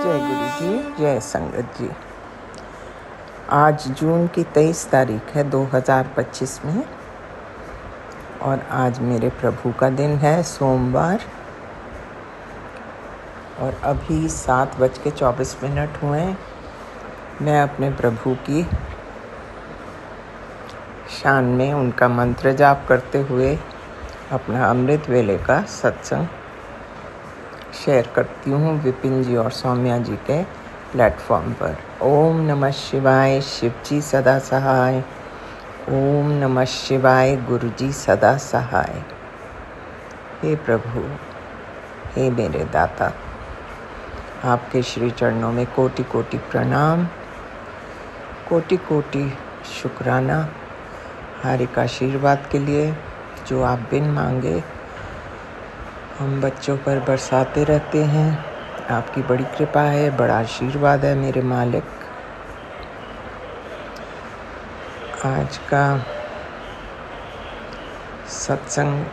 जय गुरु जी, जय संगत जी। आज जून की 23 तारीख है 2025 में और आज मेरे प्रभु का दिन है, सोमवार। और अभी 7:24 हुए। मैं अपने प्रभु की शान में उनका मंत्र जाप करते हुए अपना अमृत वेले का सत्संग शेयर करती हूँ विपिन जी और सौम्या जी के प्लेटफॉर्म पर। ओम नमः शिवाय, शिव जी सदा सहाय। ओम नमः शिवाय, गुरु जी सदा सहाय। हे प्रभु, हे मेरे दाता, आपके श्री चरणों में कोटि कोटि प्रणाम, कोटि कोटि शुक्राना हर एक आशीर्वाद के लिए जो आप बिन मांगे हम बच्चों पर बरसाते रहते हैं। आपकी बड़ी कृपा है, बड़ा आशीर्वाद है मेरे मालिक। आज का सत्संग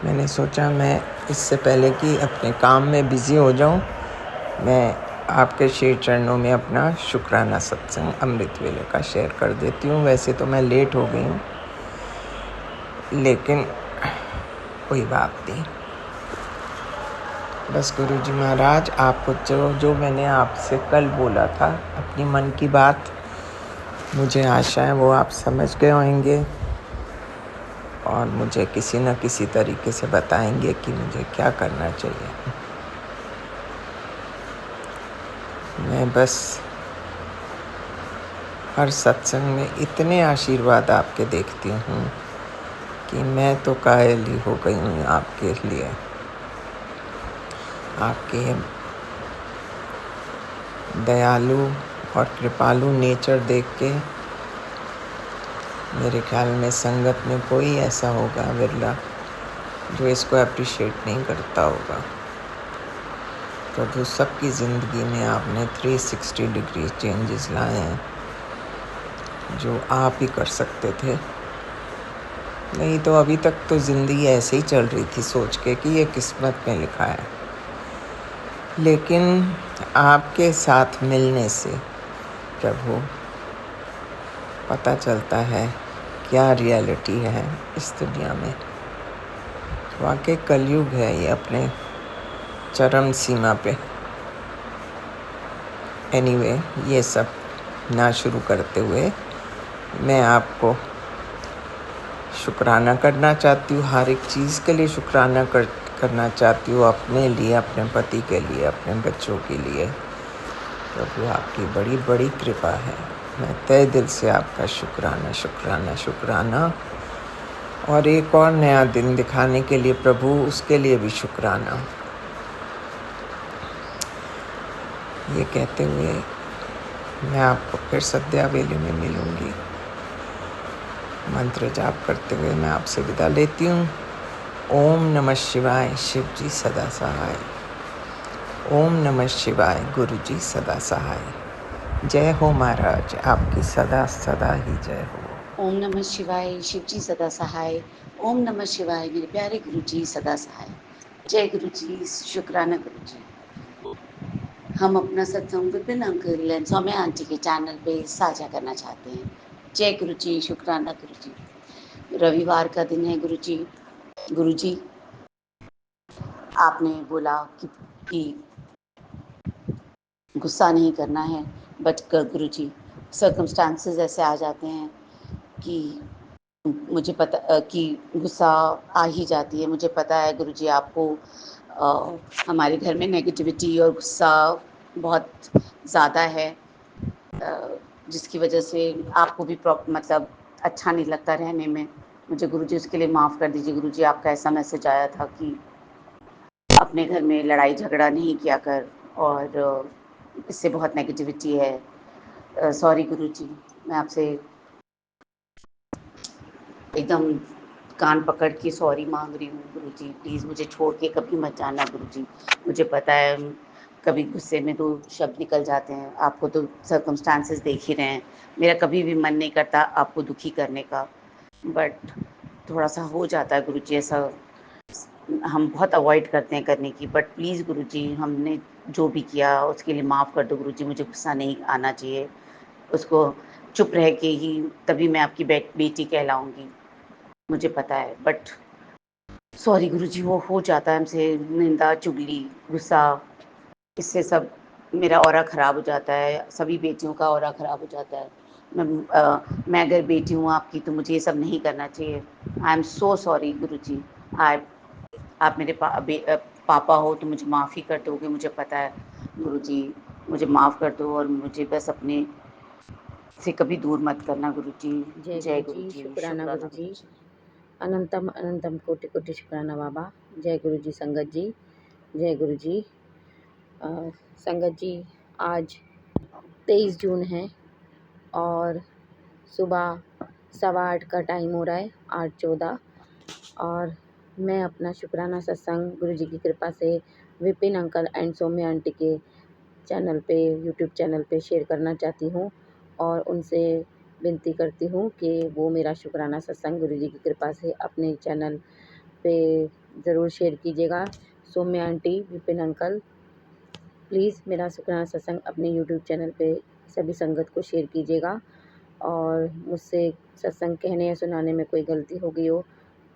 मैंने सोचा मैं इससे पहले कि अपने काम में बिज़ी हो जाऊं, मैं आपके श्री चरणों में अपना शुक्राना सत्संग अमृत वेले का शेयर कर देती हूँ। वैसे तो मैं लेट हो गई हूँ, लेकिन कोई बात नहीं। बस गुरु जी महाराज, आपको जो मैंने आपसे कल बोला था अपनी मन की बात, मुझे आशा है वो आप समझ गए होंगे और मुझे किसी न किसी तरीके से बताएंगे कि मुझे क्या करना चाहिए। मैं बस हर सत्संग में इतने आशीर्वाद आपके देखती हूँ कि मैं तो कायल ही हो गई हूँ आपके लिए। आपके दयालु और कृपालु नेचर देख के मेरे ख्याल में संगत में कोई ऐसा होगा विरला जो इसको अप्रिशिएट नहीं करता होगा। प्रभु, सबकी ज़िंदगी में आपने 360 डिग्री चेंजेस लाए हैं जो आप ही कर सकते थे। नहीं तो अभी तक तो ज़िंदगी ऐसे ही चल रही थी सोच के कि ये किस्मत में लिखा है। लेकिन आपके साथ मिलने से प्रभु पता चलता है क्या रियलिटी है इस दुनिया में। वाकई कलयुग है ये अपने चरम सीमा पे। एनीवे, ये सब ना शुरू करते हुए मैं आपको शुक्राना करना चाहती हूँ। हर एक चीज़ के लिए शुक्राना करना चाहती हूँ, अपने लिए, अपने पति के लिए, अपने बच्चों के लिए। प्रभु, आपकी बड़ी बड़ी कृपा है। मैं तहे दिल से आपका शुक्राना शुक्राना शुक्राना। और एक और नया दिन दिखाने के लिए प्रभु, उसके लिए भी शुक्राना। ये कहते हुए मैं आपको फिर सद्या वेले में मिलूंगी। मंत्र जाप करते हुए मैं आपसे विदा लेती हूँ। ओम नमः शिवाय, शिव जी सदा सहाय। ओम नमः शिवाय, गुरु जी सदा सहाय। जय हो महाराज, आपकी सदा सदा ही जय हो। ओम नमः शिवाय, शिव जी सदा सहाय। ओम नमः शिवाय, मेरे प्यारे गुरु जी सदा सहाय। जय गुरु जी, शुक्राना गुरु जी। हम अपना सत्संग Vipin uncle and Saumya aunty के चैनल पे साझा करना चाहते हैं। जय गुरु जी, शुक्राना गुरु जी। रविवार का दिन है गुरु जी। गुरु जी, आपने बोला कि गुस्सा नहीं करना है, बट गुरु जी सर्कमस्टांसेस ऐसे आ जाते हैं कि मुझे पता कि गुस्सा आ ही जाती है। मुझे पता है गुरुजी, आपको हमारे घर में नेगेटिविटी और गुस्सा बहुत ज़्यादा है, जिसकी वजह से आपको भी मतलब अच्छा नहीं लगता रहने में। मुझे गुरुजी उसके लिए माफ़ कर दीजिए। गुरुजी, आपका ऐसा मैसेज आया था कि अपने घर में लड़ाई झगड़ा नहीं किया कर, और इससे बहुत नेगेटिविटी है। सॉरी गुरुजी, मैं आपसे एकदम कान पकड़ के सॉरी मांग रही हूँ। गुरुजी, प्लीज़ मुझे छोड़ के कभी मत जाना गुरुजी। मुझे पता है कभी गुस्से में तो शब्द निकल जाते हैं, आपको तो सर्कमस्टांसेस देख ही रहे हैं। मेरा कभी भी मन नहीं करता आपको दुखी करने का, बट थोड़ा सा हो जाता है गुरुजी ऐसा। हम बहुत अवॉइड करते हैं करने की, बट प्लीज़ गुरुजी हमने जो भी किया उसके लिए माफ़ कर दो गुरुजी, मुझे गुस्सा नहीं आना चाहिए। उसको चुप रह के ही तभी मैं आपकी बेटी कहलाऊँगी, मुझे पता है, बट सॉरी गुरुजी वो हो जाता है हमसे, निंदा, चुगली, गुस्सा, इससे सब मेरा ऑरा ख़राब हो जाता है, सभी बेटियों का ऑरा ख़राब हो जाता है। मैं अगर बेटी हूँ आपकी तो मुझे ये सब नहीं करना चाहिए। आई एम सो सॉरी गुरुजी। आई आप मेरे पापा हो तो मुझे माफ़ ही कर दोगे, मुझे पता है गुरुजी, मुझे माफ़ कर दो और मुझे बस अपने से कभी दूर मत करना गुरुजी। जय जय गुरुजी, गुरुजी, शुक्राना शुक्राना गुरुजी, गुरुजी। अनंतम अनंतम कोटि कोटि शुक्राना बाबा। जय गुरुजी संगत जी, जय गुरुजी। संगत जी, आज 23 जून है और सुबह 8:15 का टाइम हो रहा है, 8:14, और मैं अपना शुक्राना सत्संग गुरुजी की कृपा से Vipin uncle and Saumya aunty के चैनल पे, यूट्यूब चैनल पे शेयर करना चाहती हूँ और उनसे विनती करती हूँ कि वो मेरा शुक्राना सत्संग गुरुजी की कृपा से अपने चैनल पे ज़रूर शेयर कीजिएगा। Saumya aunty, Vipin uncle, please मेरा शुक्राना सत्संग अपने यूट्यूब चैनल पे सभी संगत को शेयर कीजिएगा, और मुझसे सत्संग कहने या सुनाने में कोई गलती हो गई हो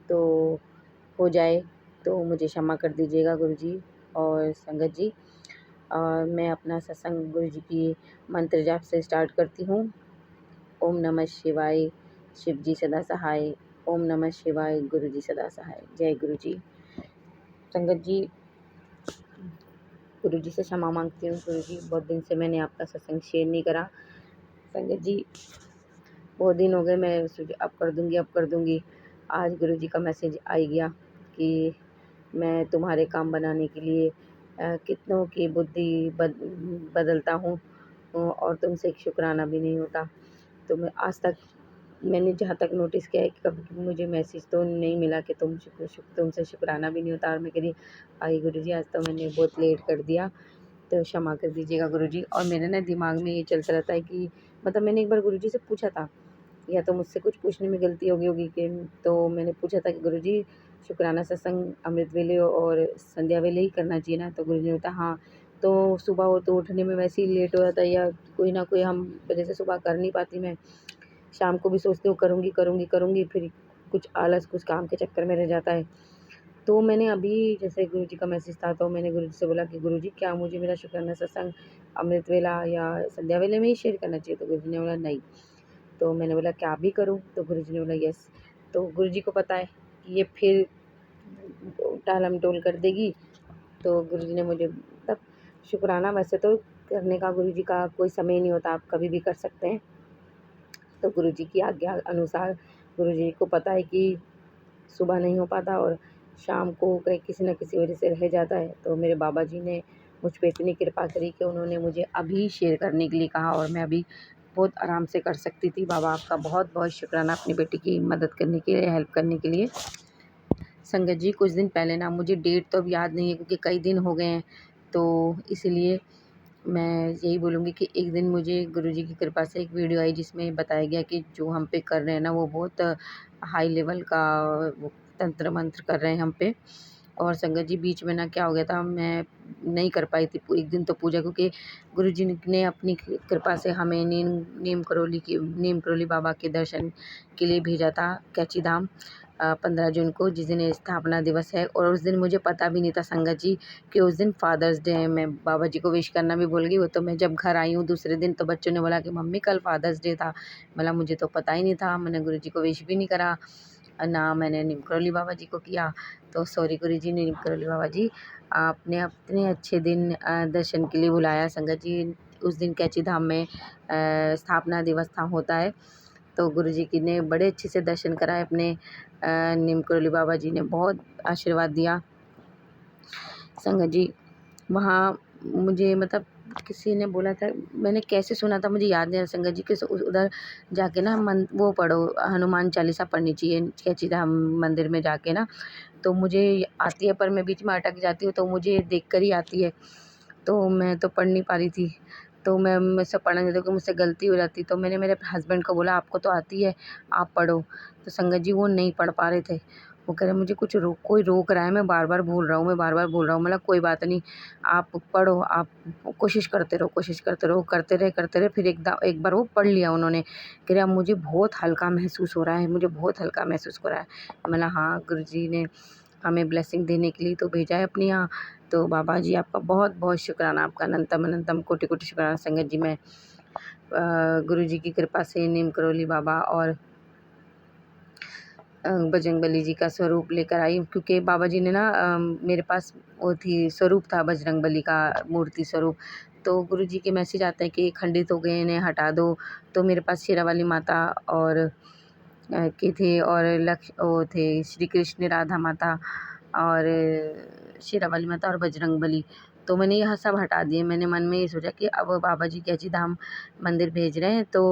तो हो जाए तो मुझे क्षमा कर दीजिएगा गुरुजी और संगत जी। और मैं अपना सत्संग गुरुजी की मंत्र जाप से स्टार्ट करती हूँ। ओम नमः शिवाय, शिव जी सदा सहाय। ओम नमः शिवाय, गुरु जी सदा सहाय। जय गुरु जी। संगत जी, गुरु जी से क्षमा मांगती हूँ। गुरु जी, बहुत दिन से मैंने आपका सत्संग शेयर नहीं करा। संगत जी, बहुत दिन हो गए, मैं सोची अब कर दूंगी। आज गुरु जी का मैसेज आ गया कि मैं तुम्हारे काम बनाने के लिए कितनों की बुद्धि बदलता हूँ और तुमसे एक शुक्राना भी नहीं होता। तो मैं आज तक, मैंने जहाँ तक नोटिस किया है कि कभी मुझे मैसेज तो नहीं मिला कि तुमसे शुक्राना भी नहीं होता। और मैं कह रही आई गुरुजी, आज तो मैंने बहुत लेट कर दिया, तो क्षमा कर दीजिएगा गुरुजी। और मेरे ना दिमाग में ये चलता रहता है कि मतलब मैंने एक बार गुरुजी से पूछा था, या तो मुझसे कुछ पूछने में गलती होगी कि, तो मैंने पूछा था कि गुरुजी शुक्राना सत्संग अमृत वेले और संध्या वेले ही करना चाहिए ना? तो गुरुजी ने बताया हाँ। तो सुबह हो तो उठने में वैसे ही लेट हो जाता है, या कोई ना कोई हम वजह से सुबह कर नहीं पाती मैं। शाम को भी सोचती हूँ करूँगी, फिर कुछ आलस, कुछ काम के चक्कर में रह जाता है। तो मैंने अभी जैसे गुरुजी का मैसेज था तो मैंने गुरुजी से बोला कि गुरुजी, क्या मुझे मेरा शुक्राना सत्संग अमृत वेला या संध्या वेले में ही शेयर करना चाहिए? तो गुरुजी ने बोला नहीं। तो मैंने बोला क्या भी करूँ? तो गुरुजी ने बोला यस। तो गुरुजी को पता है कि ये फिर टालम-टोल कर देगी, तो गुरुजी ने मुझे मतलब शुक्राना वैसे तो करने का गुरुजी का कोई समय नहीं होता, आप कभी भी कर सकते हैं। तो गुरुजी की आज्ञा अनुसार गुरुजी को पता है कि सुबह नहीं हो पाता और शाम को कहीं किसी न किसी वजह से रह जाता है। तो मेरे बाबा जी ने मुझ पे इतनी कृपा करी कि उन्होंने मुझे अभी शेयर करने के लिए कहा, और मैं अभी बहुत आराम से कर सकती थी। बाबा आपका बहुत बहुत शुक्राना अपनी बेटी की मदद करने के लिए, हेल्प करने के लिए। संगत जी, कुछ दिन पहले ना, मुझे डेट तो अब याद नहीं है क्योंकि कई दिन हो गए हैं, तो इसीलिए मैं यही बोलूँगी कि एक दिन मुझे गुरुजी की कृपा से एक वीडियो आई जिसमें बताया गया कि जो हम पे कर रहे हैं ना, वो बहुत हाई लेवल का वो तंत्र मंत्र कर रहे हैं हम पे। और संगत जी, बीच में ना क्या हो गया था, मैं नहीं कर पाई थी एक दिन तो पूजा, क्योंकि गुरुजी ने अपनी कृपा से हमें नीम करोली बाबा के दर्शन के लिए भेजा था, कैची धाम, 15 जून को, जिस दिन स्थापना दिवस है। और उस दिन मुझे पता भी नहीं था संगत जी कि उस दिन फादर्स डे है। मैं बाबा जी को विश करना भी भूल गई। वो तो मैं जब घर आई हूँ दूसरे दिन, तो बच्चों ने बोला कि मम्मी कल फादर्स डे था। बोला मुझे तो पता ही नहीं था, मैंने गुरुजी को विश भी नहीं करा, ना मैंने नीम करोली बाबा जी को किया। तो सॉरी गुरुजी, नीम करोली बाबा जी, आपने अपने अच्छे दिन दर्शन के लिए बुलाया। संगत जी, उस दिन कैची धाम में स्थापना दिवस था, होता है। तो गुरुजी की ने बड़े अच्छे से दर्शन कराए अपने। नीम करोली बाबा जी ने बहुत आशीर्वाद दिया। संगत जी, वहाँ मुझे मतलब किसी ने बोला था, मैंने कैसे सुना था मुझे याद नहीं आ रहा संगत जी, कि उधर जाके ना वो पढ़ो, हनुमान चालीसा पढ़नी चाहिए कैची धाम मंदिर में जाके ना। तो मुझे आती है, पर मैं बीच में अटक जाती हूँ, तो मुझे देख कर ही आती है, तो मैं तो पढ़ नहीं पा रही थी। तो मैं मुझसे पढ़ने नहीं देती क्योंकि मुझसे गलती हो जाती। तो मैंने मेरे हस्बैंड को बोला आपको तो आती है, आप पढ़ो। तो संगत जी वो नहीं पढ़ पा रहे थे, वो कह रहे मुझे कुछ कोई रोक रहा है, मैं बार बार बोल रहा हूँ, मैं बार बार बोल रहा हूँ। मतलब कोई बात नहीं, आप पढ़ो, आप कोशिश करते रहो, कोशिश करते रहो। करते रहे फिर एक बार वो पढ़ लिया उन्होंने। कह रहे अब मुझे बहुत हल्का महसूस हो रहा है, मुझे बहुत हल्का महसूस हो रहा है। मैंने हाँ, गुरुजी ने हमें ब्लेसिंग देने के लिए तो भेजा है अपने यहाँ। तो बाबा जी आपका बहुत बहुत शुक्राना, आपका अनंतम अनंतम कोटि कोटि शुक्राना। संगत जी, मैं गुरुजी की कृपा से नीम करोली बाबा और बजरंगबली जी का स्वरूप लेकर आई, क्योंकि बाबा जी ने ना मेरे पास वो थी स्वरूप था बजरंगबली का मूर्ति स्वरूप। तो गुरुजी के मैसेज आते हैं कि खंडित हो गए, इन्हें हटा दो। तो मेरे पास शेरावाली माता और के थे, और वो थे श्री कृष्ण, राधा माता और शेरावाली माता और बजरंगबली। तो मैंने यह सब हटा दिए। मैंने मन में ये सोचा कि अब बाबा जी कैची धाम मंदिर भेज रहे हैं तो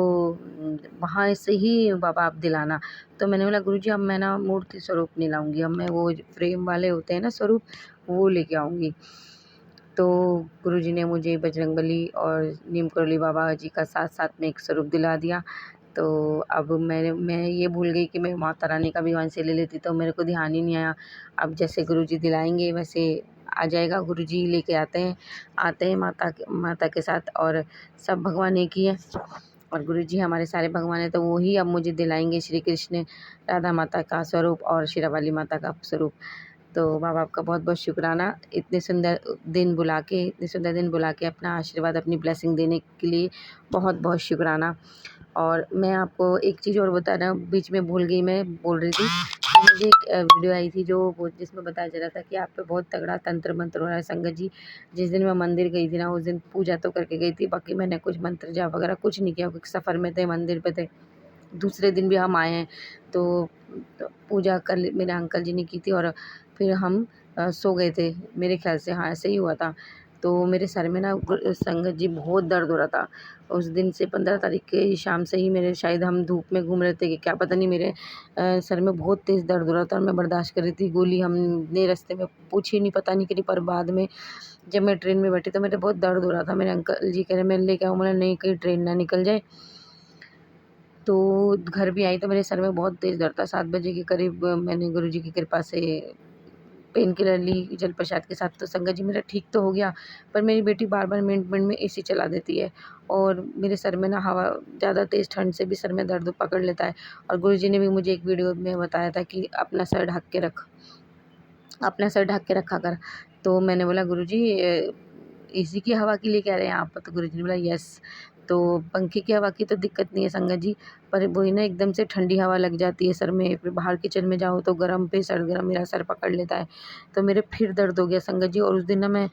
वहाँ से ही बाबा आप दिलाना। तो मैंने बोला गुरुजी अब मैं ना मूर्ति स्वरूप नहीं लाऊंगी, अब मैं वो फ्रेम वाले होते हैं ना स्वरूप, वो लेके आऊँगी। तो गुरुजी ने मुझे बजरंगबली और नीम करोली बाबा जी का साथ साथ में एक स्वरूप दिला दिया। तो अब मैं ये भूल गई कि मैं माता रानी का भी वहाँ से ले लेती, तो मेरे को ध्यान ही नहीं आया। अब जैसे गुरुजी दिलाएंगे वैसे आ जाएगा। गुरुजी लेके आते हैं माता के साथ, और सब भगवान एक ही है, और गुरुजी हमारे सारे भगवान हैं। तो वो ही अब मुझे दिलाएंगे श्री कृष्ण, राधा माता का स्वरूप और शेरावाली माता का स्वरूप। तो बाबा आपका बहुत बहुत शुक्राना, इतने सुंदर दिन बुला के अपना आशीर्वाद, अपनी ब्लेसिंग देने के लिए बहुत बहुत शुक्राना। और मैं आपको एक चीज़ और बता रहा हूँ, बीच में भूल गई, मैं बोल रही थी कि मुझे एक वीडियो आई थी जिसमें बताया जा रहा था कि आप पे बहुत तगड़ा तंत्र मंत्र हो रहा है। संगत जी, जिस दिन मैं मंदिर गई थी ना, उस दिन पूजा तो करके गई थी, बाकी मैंने कुछ मंत्र जाप वगैरह कुछ नहीं किया, क्योंकि सफ़र में थे, मंदिर पे थे। दूसरे दिन भी हम आए हैं तो पूजा कर मेरे अंकल जी ने की थी, और फिर हम सो गए थे, मेरे ख्याल से हाँ ऐसे ही हुआ था। तो मेरे सर में ना संगत जी बहुत दर्द हो रहा था उस दिन से। 15 तारीख के शाम से ही मेरे, शायद हम धूप में घूम रहे थे कि क्या पता नहीं, मेरे सर में बहुत तेज़ दर्द हो रहा था, और मैं बर्दाश्त कर रही थी। गोली हमने रास्ते में पूछी नहीं, पता नहीं करी, पर बाद में जब मैं ट्रेन में बैठी तो मेरे बहुत दर्द हो रहा था। मेरे अंकल जी कह रहे मैं लेके आऊँ, मैंने नहीं, कहीं ट्रेन ना निकल जाए। तो घर भी आई तो मेरे सर में बहुत तेज़ दर्द था। 7 बजे के करीब मैंने गुरुजी की कृपा से पेन किलर ली जल प्रसाद के साथ, तो संगत जी मेरा ठीक तो हो गया। पर मेरी बेटी बार बार मिनट में एसी चला देती है, और मेरे सर में ना हवा, ज़्यादा तेज़ ठंड से भी सर में दर्द पकड़ लेता है। और गुरुजी ने भी मुझे एक वीडियो में बताया था कि अपना सर ढक के रखा कर। तो मैंने बोला गुरुजी एसी की हवा के लिए कह रहे हैं आप? तो गुरुजी ने बोला यस। तो पंखे की हवा की तो दिक्कत नहीं है संगत जी, पर वही ना एकदम से ठंडी हवा लग जाती है सर में, फिर बाहर किचन में जाओ तो गर्म पे सर्द गर्म मेरा सर पकड़ लेता है, तो मेरे फिर दर्द हो गया संगत जी। और उस दिन ना मैं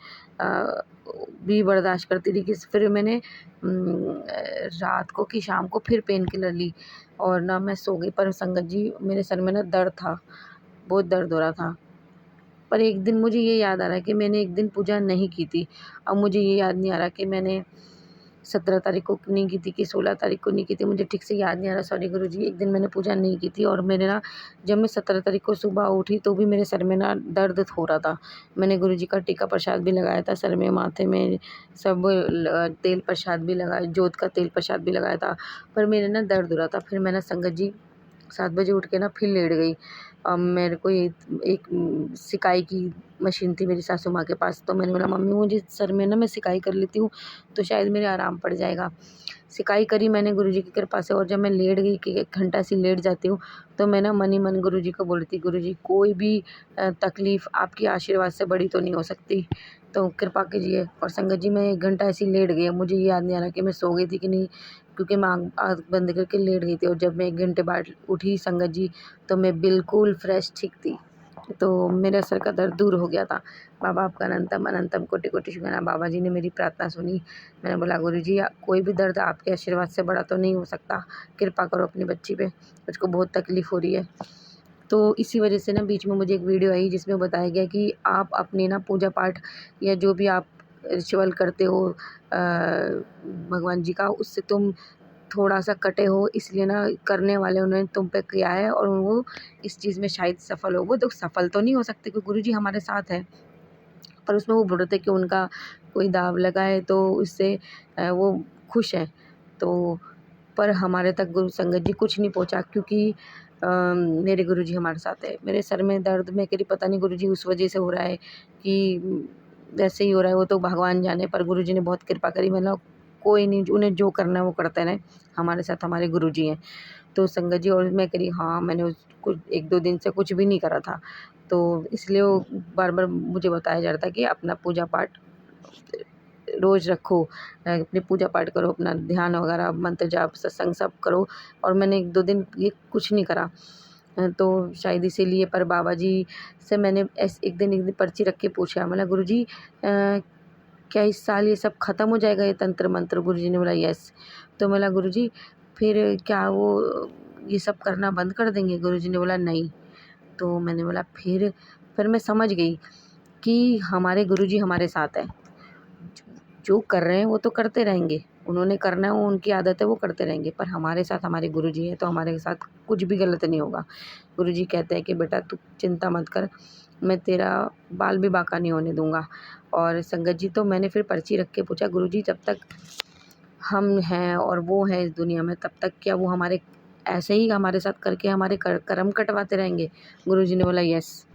भी बर्दाश्त करती रही, कि फिर मैंने रात को कि शाम को फिर पेन किलर ली, और ना मैं सो गई। पर संगत जी मेरे सर में ना दर्द था, बहुत दर्द हो रहा था। पर एक दिन मुझे ये याद आ रहा है कि मैंने एक दिन पूजा नहीं की थी। अब मुझे ये याद नहीं आ रहा कि मैंने 17 तारीख को नहीं की थी कि 16 तारीख को नहीं की थी, मुझे ठीक से याद नहीं आ रहा, सॉरी गुरुजी। एक दिन मैंने पूजा नहीं की थी, और मेरे ना जब मैं 17 तारीख को सुबह उठी तो भी मेरे सर में ना दर्द हो रहा था। मैंने गुरुजी का टीका प्रसाद भी लगाया था सर में, माथे में, सब तेल प्रसाद भी लगाया, जोत का तेल प्रसाद भी लगाया था, पर मेरे ना दर्द हो रहा था। फिर मैं ना संगत जी 7 बजे उठ के ना फिर लेट गई। मेरे को एक सिकाई की मशीन थी मेरी सासू माँ के पास, तो मैंने बोला मम्मी मुझे सर में ना मैं सिकाई कर लेती हूँ तो शायद मेरे आराम पड़ जाएगा। सिकाई करी मैंने गुरुजी की कृपा से, और जब मैं लेट गई कि 1 घंटा सी लेट जाती हूँ, तो मैं ना मन ही मन गुरुजी को बोली थी गुरुजी कोई भी तकलीफ़ आपके आशीर्वाद से बड़ी तो नहीं हो सकती, तो कृपा कीजिए। और संगत जी मैं 1 घंटा ऐसी लेट गई, मुझे ये याद नहीं आ रहा कि मैं सो गई थी कि नहीं, क्योंकि मैं आँख बंद करके लेट गई थी। और जब मैं 1 घंटे बाद उठी संगत जी, तो मैं बिल्कुल फ्रेश ठीक थी, तो मेरा सर का दर्द दूर हो गया था। बाबा आपका अनंतम अनंतम कोटि कोटि शुक्राना। बाबा जी ने मेरी प्रार्थना सुनी। मैंने बोला गुरुजी कोई भी दर्द आपके आशीर्वाद से बड़ा तो नहीं हो सकता, कृपा करो अपनी बच्ची पे, उसको बहुत तकलीफ़ हो रही है। तो इसी वजह से ना बीच में मुझे एक वीडियो आई जिसमें बताया गया कि आप अपने ना पूजा पाठ या जो भी आप रिचुअल करते हो भगवान जी का, उससे तुम थोड़ा-सा कटे हो, इसलिए ना करने वाले उन्होंने तुम पे किया है, और वो इस चीज़ में शायद सफल हो। वो तो सफल तो नहीं हो सकते क्योंकि गुरुजी हमारे साथ हैं, पर उसमें वो बोल रहे थे कि उनका कोई दाव लगा है तो उससे वो खुश हैं। तो पर हमारे तक गुरु संगत जी कुछ नहीं पहुँचा, क्योंकि मेरे गुरुजी हमारे साथ है। मेरे सर में दर्द मैं कह रही पता नहीं गुरुजी उस वजह से हो रहा है कि वैसे ही हो रहा है, वो तो भगवान जाने, पर गुरुजी ने बहुत कृपा करी। मतलब कोई नहीं, उन्हें जो करना है वो करते रहें, हमारे साथ हमारे गुरुजी हैं। तो संगत जी, और मैं कह रही हाँ, मैंने उस कुछ 1-2 दिन से कुछ भी नहीं करा था, तो इसलिए वो बार-बार मुझे बताया जा रहा था कि अपना पूजा पाठ रोज़ रखो, अपनी पूजा पाठ करो, अपना ध्यान वगैरह मंत्र जाप सत्संग सब करो। और मैंने 1-2 दिन ये कुछ नहीं करा, तो शायद इसीलिए। पर बाबा जी से मैंने एक दिन पर्ची रख के पूछा, बोला गुरुजी क्या इस साल ये सब ख़त्म हो जाएगा, ये तंत्र मंत्र? गुरुजी ने बोला यस। तो बोला गुरुजी फिर क्या वो ये सब करना बंद कर देंगे? गुरुजी ने बोला नहीं। तो मैंने बोला फिर मैं समझ गई कि हमारे गुरुजी हमारे साथ है, जो कर रहे हैं वो तो करते रहेंगे, उन्होंने करना है, वो उनकी आदत है, वो करते रहेंगे, पर हमारे साथ हमारे गुरुजी हैं, तो हमारे साथ कुछ भी गलत नहीं होगा। गुरुजी कहते हैं कि बेटा तू चिंता मत कर, मैं तेरा बाल भी बांका नहीं होने दूंगा। और संगत जी, तो मैंने फिर पर्ची रख के पूछा गुरुजी जब तक हम हैं और वो हैं इस दुनिया में, तब तक क्या वो हमारे ऐसे ही हमारे साथ करके हमारे कर्म कटवाते रहेंगे? गुरुजी ने बोला यस।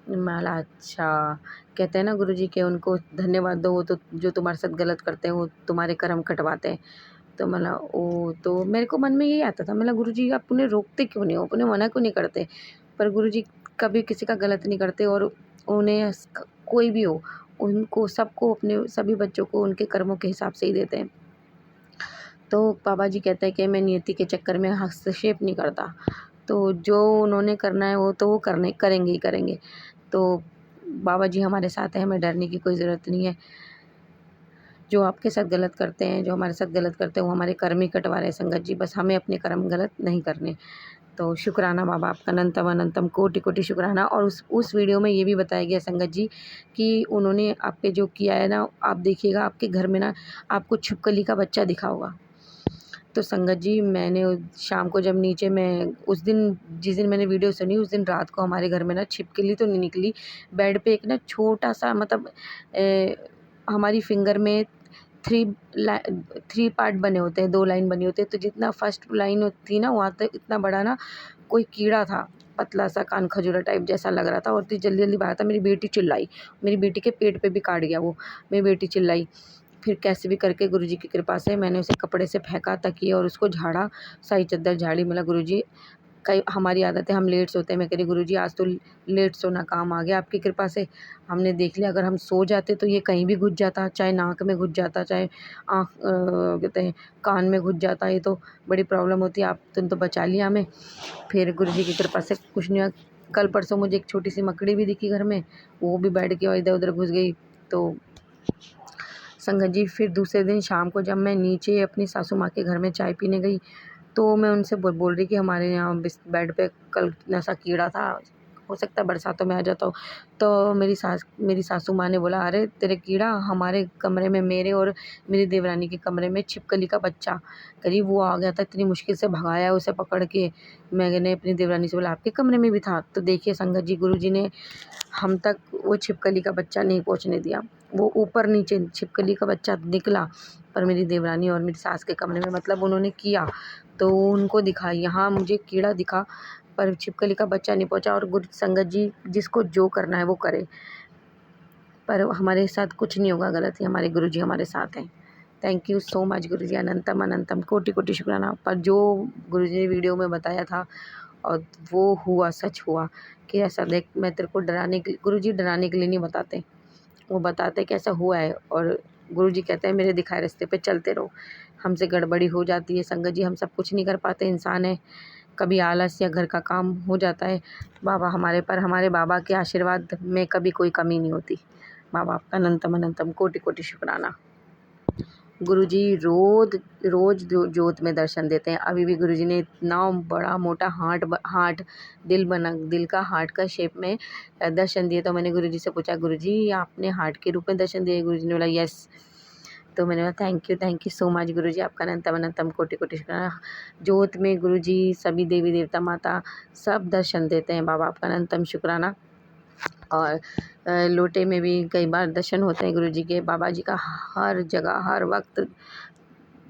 मैं बोला अच्छा। कहते हैं ना गुरुजी के उनको धन्यवाद दो, वो तो जो तुम्हारे साथ गलत करते हैं वो तुम्हारे कर्म कटवाते हैं। तो मतलब ओ, तो मेरे को मन में यही आता था, मतलब गुरुजी आप उन्हें रोकते क्यों नहीं हो, उन्हें मना क्यों नहीं करते? पर गुरुजी कभी किसी का गलत नहीं करते, और उन्हें कोई भी हो, उनको सबको अपने सभी बच्चों को उनके कर्मों के हिसाब से ही देते हैं। तो बाबा जी कहते हैं कि मैं नियति के चक्कर में हस्तक्षेप नहीं करता, तो जो उन्होंने करना है वो तो वो करेंगे ही करेंगे। तो बाबा जी हमारे साथ हैं, हमें डरने की कोई ज़रूरत नहीं है। जो आपके साथ गलत करते हैं, जो हमारे साथ गलत करते हैं, वो हमारे कर्म ही कटवा रहे हैं संगत जी, बस हमें अपने कर्म गलत नहीं करने। तो शुक्राना बाबा आपका, अनंतम अनंतम कोटि कोटि शुक्राना। और उस वीडियो में ये भी बताया गया संगत जी कि उन्होंने आप पे जो किया है ना, आप देखिएगा आपके घर में ना आपको छिपकली का बच्चा दिखा होगा। तो संगत जी, मैंने शाम को जब नीचे मैं उस दिन जिस दिन मैंने वीडियो सुनी, उस दिन रात को हमारे घर में ना छिपकली तो नहीं निकली, बेड पे एक ना छोटा-सा, मतलब हमारी फिंगर में 3 पार्ट बने होते हैं, 2 लाइन बनी होती है, तो जितना फर्स्ट लाइन थी ना, वहाँ तक इतना बड़ा ना कोई कीड़ा था, पतला-सा कान खजूरा टाइप जैसा लग रहा था, और इतनी जल्दी-जल्दी भागा था। मेरी बेटी चिल्लाई, मेरी बेटी के पेट पे भी काट गया वो, मेरी बेटी चिल्लाई। फिर कैसे भी करके गुरुजी की कृपा से मैंने उसे कपड़े से फेंका, तकिए और उसको झाड़ा, सारी चद्दर झाड़ी। मतलब गुरुजी, कई हमारी आदत है हम लेट सोते हैं, मैं कह रही गुरुजी आज तो लेट सोना काम आ गया आपकी कृपा से, हमने देख लिया अगर हम सो जाते तो ये कहीं भी घुस जाता, चाहे नाक में घुस जाता, चाहे आँख कहते हैं कान में घुस जाता, ये तो बड़ी प्रॉब्लम होती है, आप तुम तो बचा लिया हमें। फिर गुरुजी की कृपा से कुछ नहीं हुआ। कल परसों मुझे एक छोटी सी मकड़ी भी दिखी घर में, वो भी बैठ के इधर उधर घुस गई। तो संगत जी, फिर दूसरे दिन शाम को जब मैं नीचे अपनी सासू माँ के घर में चाय पीने गई, तो मैं उनसे बोल रही कि हमारे यहाँ बेड पे कल इतना सा कीड़ा था, हो सकता है बरसातों में आ जाता हो। तो मेरी सासू माँ ने बोला अरे तेरे कीड़ा हमारे कमरे में, मेरे और मेरी देवरानी के कमरे में छिपकली का बच्चा करीब वो आ गया था, इतनी मुश्किल से भगाया उसे पकड़ के। मैंने अपनी देवरानी से बोला आपके कमरे में भी था? तो देखिए संगत जी, गुरुजी ने हम तक वो छिपकली का बच्चा नहीं पहुँचने दिया, वो ऊपर नीचे छिपकली का बच्चा निकला, पर मेरी देवरानी और मेरी सास के कमरे में, मतलब उन्होंने किया तो उनको दिखा, यहाँ मुझे कीड़ा दिखा पर छिपकली का बच्चा नहीं पहुँचा। और गुरु संगत जी, जिसको जो करना है वो करे, पर हमारे साथ कुछ नहीं होगा गलत, ही हमारे गुरुजी हमारे साथ हैं। थैंक यू सो मच गुरुजी, अनंतम अनंतम कोटि कोटि शुक्राना। पर जो गुरुजी ने वीडियो में बताया था और वो हुआ, सच हुआ कि ऐसा देख, मैं तेरे को डराने के, गुरुजी डराने के लिए नहीं बताते, वो बताते कि ऐसा हुआ है। और गुरुजी कहते हैं मेरे दिखाए रास्ते पे चलते रहो। हमसे गड़बड़ी हो जाती है संगत जी, हम सब कुछ नहीं कर पाते, इंसान है, कभी आलस या घर का काम हो जाता है। बाबा हमारे पर, हमारे बाबा के आशीर्वाद में कभी कोई कमी नहीं होती। बाबा आपका अनंतम अनंतम कोटि कोटि शुक्राना। गुरुजी रोज़ जोत में दर्शन देते हैं। अभी भी गुरुजी ने इतना बड़ा मोटा दिल का हार्ट का शेप में दर्शन दिए। तो मैंने गुरुजी से पूछा गुरुजी आपने हार्ट के रूप में दर्शन दिए? गुरुजी ने बोला यस। तो मैंने बोला थैंक यू सो मच गुरुजी, आपका अनंतम अनंतम कोटि कोटि शुक्राना। जोत में गुरुजी सभी देवी देवता माता सब दर्शन देते हैं, बाबा आपका अनंतम शुक्राना। और लोटे में भी कई बार दर्शन होते हैं गुरुजी के। बाबा जी का हर जगह हर वक्त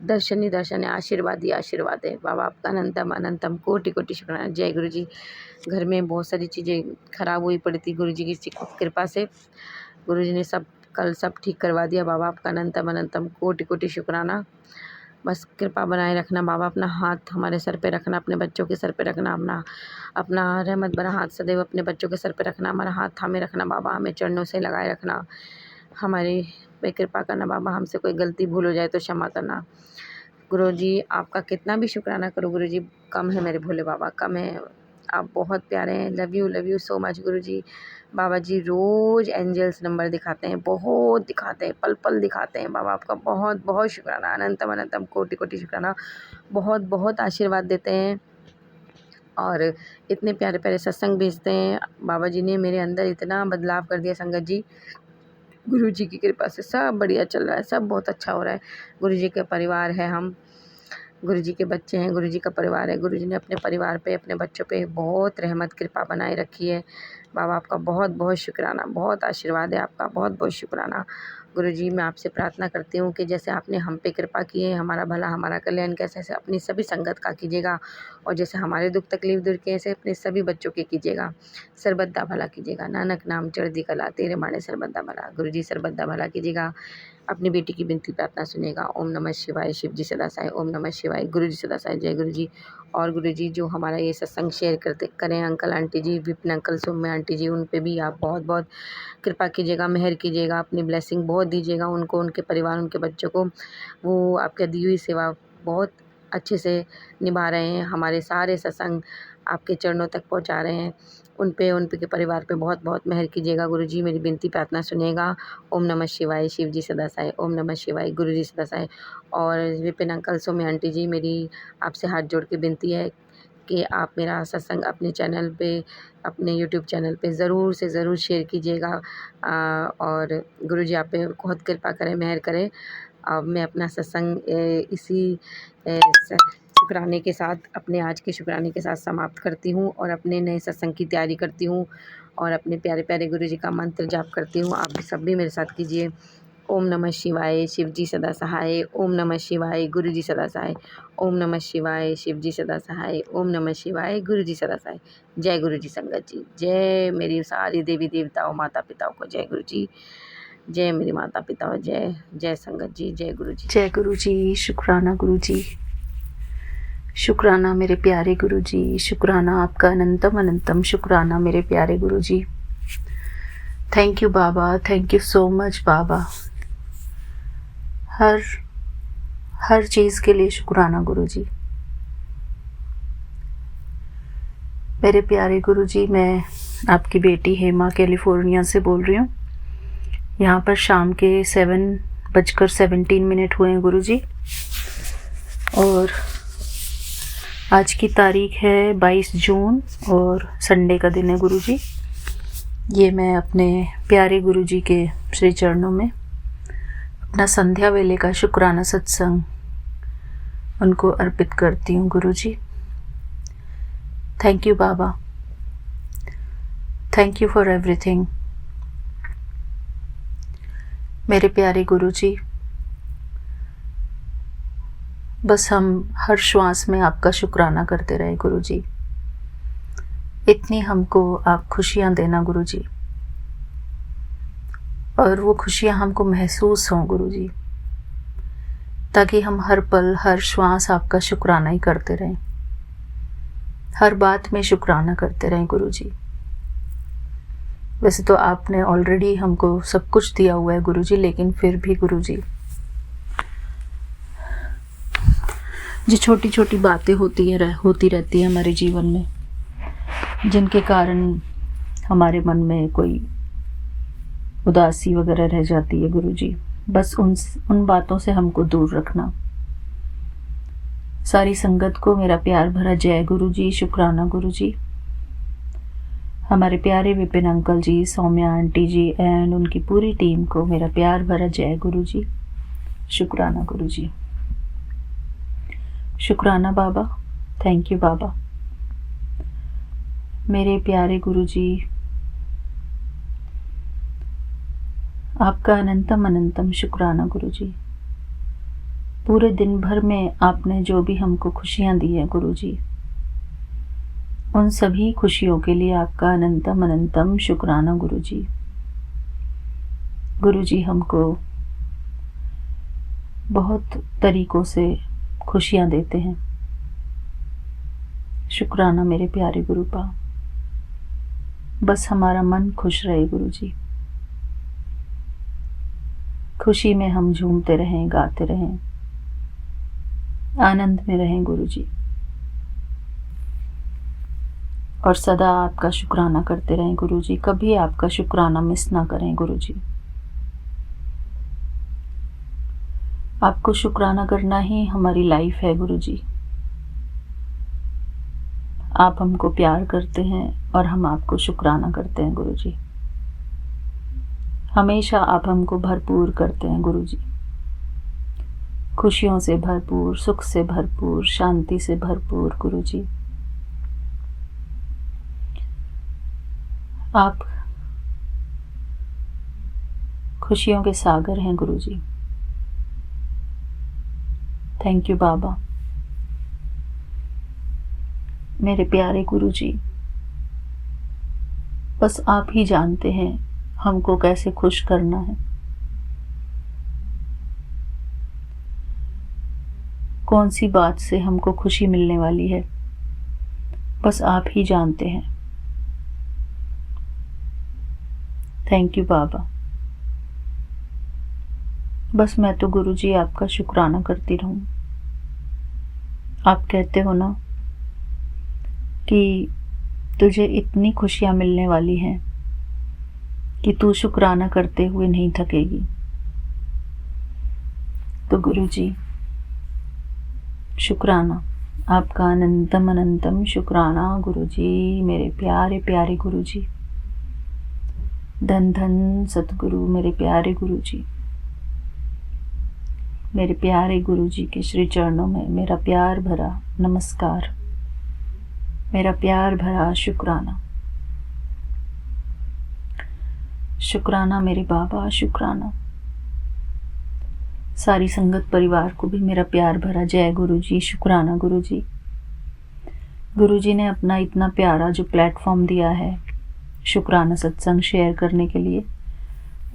दर्शन ही दर्शन है, आशीर्वाद ही आशीर्वाद है। बाबा आपका अनंतम अनंतम कोटि कोटि शुक्राना। जय गुरु जी। घर में बहुत सारी चीज़ें खराब हुई पड़ी थी, गुरु जी की कृपा से गुरु जी ने कल सब ठीक करवा दिया। बाबा आपका अनंतम अनंतम कोटि कोटि शुक्राना। बस कृपा बनाए रखना बाबा, अपना हाथ हमारे सर पे रखना, अपने बच्चों के सर पे रखना, अपना रहमत भरा हाथ सदैव अपने बच्चों के सर पे रखना, हमारा हाथ थामे रखना बाबा, हमें चरणों से लगाए रखना, हमारी पे कृपा करना बाबा, हमसे कोई गलती भूल हो जाए तो क्षमा करना। गुरु जी आपका कितना भी शुक्राना करो गुरु जी कम है, मेरे भोले बाबा कम है। आप बहुत प्यारे हैं, love you so much Guru ji. Baba ji rose angels number दिखाते हैं, बहुत दिखाते हैं, पल पल दिखाते हैं बाबा, आपका बहुत बहुत शुक्राना, अनंतम अनंतम कोटि कोटि शुक्राना। बहुत बहुत आशीर्वाद देते हैं और इतने प्यारे प्यारे सत्संग भेजते हैं। बाबा जी ने मेरे अंदर इतना बदलाव कर दिया संगत जी, गुरु जी की कृपा से सब बढ़िया चल रहा है, सब बहुत अच्छा हो रहा है। गुरु जी के परिवार है हम, गुरु जी के बच्चे हैं, गुरु जी का परिवार है। गुरु जी ने अपने परिवार पे, अपने बच्चों पे बहुत रहमत कृपा बनाए रखी है। बाबा आपका बहुत बहुत शुक्राना, बहुत आशीर्वाद है आपका, बहुत बहुत शुक्राना। गुरु जी मैं आपसे प्रार्थना करती हूँ कि जैसे आपने हम पे कृपा की है, हमारा भला हमारा कल्याण कैसे ऐसे अपनी सभी संगत का कीजिएगा, और जैसे हमारे दुख तकलीफ दूर किए ऐसे अपने सभी बच्चों के कीजिएगा। सरबत्ता भला कीजिएगा, नानक नाम चढ़दी कला तेरे माणे सरबत्ता भला। गुरु जी सरबत्ता भला कीजिएगा, अपनी बेटी की विनती प्रार्थना सुनेगा। ओम नमः शिवाय, शिव जी सदा साई। ओम नमः शिवाय, गुरु जी सदा साई। जय गुरु जी। और गुरु जी जो हमारा ये सत्संग शेयर करें अंकल आंटी जी, विपिन अंकल, सौम्या आंटी जी, उन पे भी आप बहुत बहुत कृपा कीजिएगा, मेहर कीजिएगा, अपनी ब्लेसिंग बहुत दीजिएगा उनको, उनके परिवार, उनके बच्चों को। वो आपके दी हुई सेवा बहुत अच्छे से निभा रहे हैं, हमारे सारे सत्संग आपके चरणों तक पहुंचा रहे हैं। उनके परिवार पे बहुत बहुत मेहर कीजिएगा गुरु जी, मेरी विनती प्रार्थना सुनिएगा। ओम नमः शिवाय, शिव जी सदा साई। ओम नमः शिवाय, गुरु जी सदा साई। और विपिन अंकल, सौम्या आंटी जी, मेरी आपसे हाथ जोड़ के विनती है कि आप मेरा सत्संग अपने चैनल पे, अपने यूट्यूब चैनल पे ज़रूर से ज़रूर शेयर कीजिएगा। और गुरु जी आप पे बहुत कृपा करें, मेहर करें। अब मैं अपना सत्संग इसी शुक्राने के साथ, अपने आज के शुक्राने के साथ समाप्त करती हूँ और अपने नए सत्संग की तैयारी करती हूँ और अपने प्यारे प्यारे गुरु जी का मंत्र जाप करती हूँ। आप भी सब भी मेरे साथ कीजिए। ओम नमः शिवाय, शिव जी सदा सहाय। ओम नमः शिवाय, गुरु जी सदा सहाय। ओम नमः शिवाय, शिव जी सदा सहाय। ओम नमः शिवाय, गुरु जी सदा सहाय। जय गुरु जी संगत जी। जय मेरी सारी देवी देवताओं, माता पिताओं को जय गुरु जी। जय मेरी माता पिता, जय जय संगत जी, जय गुरु जी। जय गुरु जी। शुक्राना गुरु जी, शुक्राना मेरे प्यारे गुरु जी, शुक्राना आपका अनंतम अनंतम शुक्राना मेरे प्यारे गुरु जी। थैंक यू बाबा, थैंक यू सो मच बाबा। हर चीज़ के लिए शुक्राना गुरु जी। मेरे प्यारे गुरु जी, मैं आपकी बेटी हेमा कैलिफोर्निया से बोल रही हूँ। यहाँ पर शाम के 7:17 हुए हैं गुरु जी, और आज की तारीख है 22 जून और संडे का दिन है गुरु जी। ये मैं अपने प्यारे गुरु जी के श्री चरणों में अपना संध्या वेले का शुक्राना सत्संग उनको अर्पित करती हूँ गुरु जी। थैंक यू बाबा, थैंक यू फॉर एवरीथिंग। मेरे प्यारे गुरु जी, बस हम हर श्वास में आपका शुक्राना करते रहे गुरु जी। इतनी हमको आप खुशियाँ देना गुरु जी, और वो खुशियाँ हमको महसूस हों गुरु जी, ताकि हम हर पल हर श्वास आपका शुक्राना ही करते रहें, हर बात में शुक्राना करते रहें गुरु जी। वैसे तो आपने ऑलरेडी हमको सब कुछ दिया हुआ है गुरु जी, लेकिन फिर भी गुरु जी, जो छोटी छोटी बातें होती रहती है हमारे जीवन में, जिनके कारण हमारे मन में कोई उदासी वगैरह रह जाती है गुरु जी, बस उन बातों से हमको दूर रखना। सारी संगत को मेरा प्यार भरा जय गुरु जी, शुक्राना गुरु जी। हमारे प्यारे Vipin uncle ji, Saumya aunty ji and उनकी पूरी टीम को मेरा प्यार भरा जय गुरु जी, शुक्राना गुरु जी। शुक्राना बाबा, थैंक यू बाबा। मेरे प्यारे गुरु जी, आपका अनंतम अनंतम शुक्राना गुरु जी। पूरे दिन भर में आपने जो भी हमको खुशियाँ दी हैं गुरुजी, उन सभी खुशियों के लिए आपका अनंतम अनंतम शुक्राना गुरुजी। गुरुजी हमको बहुत तरीक़ों से खुशियाँ देते हैं। शुक्राना मेरे प्यारे गुरुपा। बस हमारा मन खुश रहे गुरुजी, खुशी में हम झूमते रहें, गाते रहें, आनंद में रहें गुरुजी, और सदा आपका शुक्राना करते रहें गुरुजी। कभी आपका शुक्राना मिस ना करें गुरुजी। आपको शुक्राना करना ही हमारी लाइफ है गुरुजी। आप हमको प्यार करते हैं और हम आपको शुक्राना करते हैं गुरुजी। हमेशा आप हमको भरपूर करते हैं गुरुजी, खुशियों से भरपूर, सुख से भरपूर, शांति से भरपूर गुरुजी। आप खुशियों के सागर हैं गुरुजी। थैंक यू बाबा। मेरे प्यारे गुरुजी, बस आप ही जानते हैं हमको कैसे खुश करना है, कौन सी बात से हमको खुशी मिलने वाली है, बस आप ही जानते हैं। थैंक यू बाबा। बस मैं तो गुरुजी आपका शुक्राना करती रहूं। आप कहते हो ना कि तुझे इतनी खुशियां मिलने वाली हैं कि तू शुक्राना करते हुए नहीं थकेगी। तो गुरुजी शुक्राना, आपका अनंतम अनंतम शुक्राना गुरुजी, मेरे प्यारे प्यारे गुरुजी। धन धन सतगुरु मेरे प्यारे गुरुजी। मेरे प्यारे गुरुजी के श्री चरणों में मेरा प्यार भरा नमस्कार, मेरा प्यार भरा शुक्राना। शुक्राना मेरे बाबा, शुक्राना। सारी संगत परिवार को भी मेरा प्यार भरा जय गुरुजी, शुक्राना गुरुजी। गुरुजी ने अपना इतना प्यारा जो प्लेटफॉर्म दिया है शुक्राना सत्संग शेयर करने के लिए,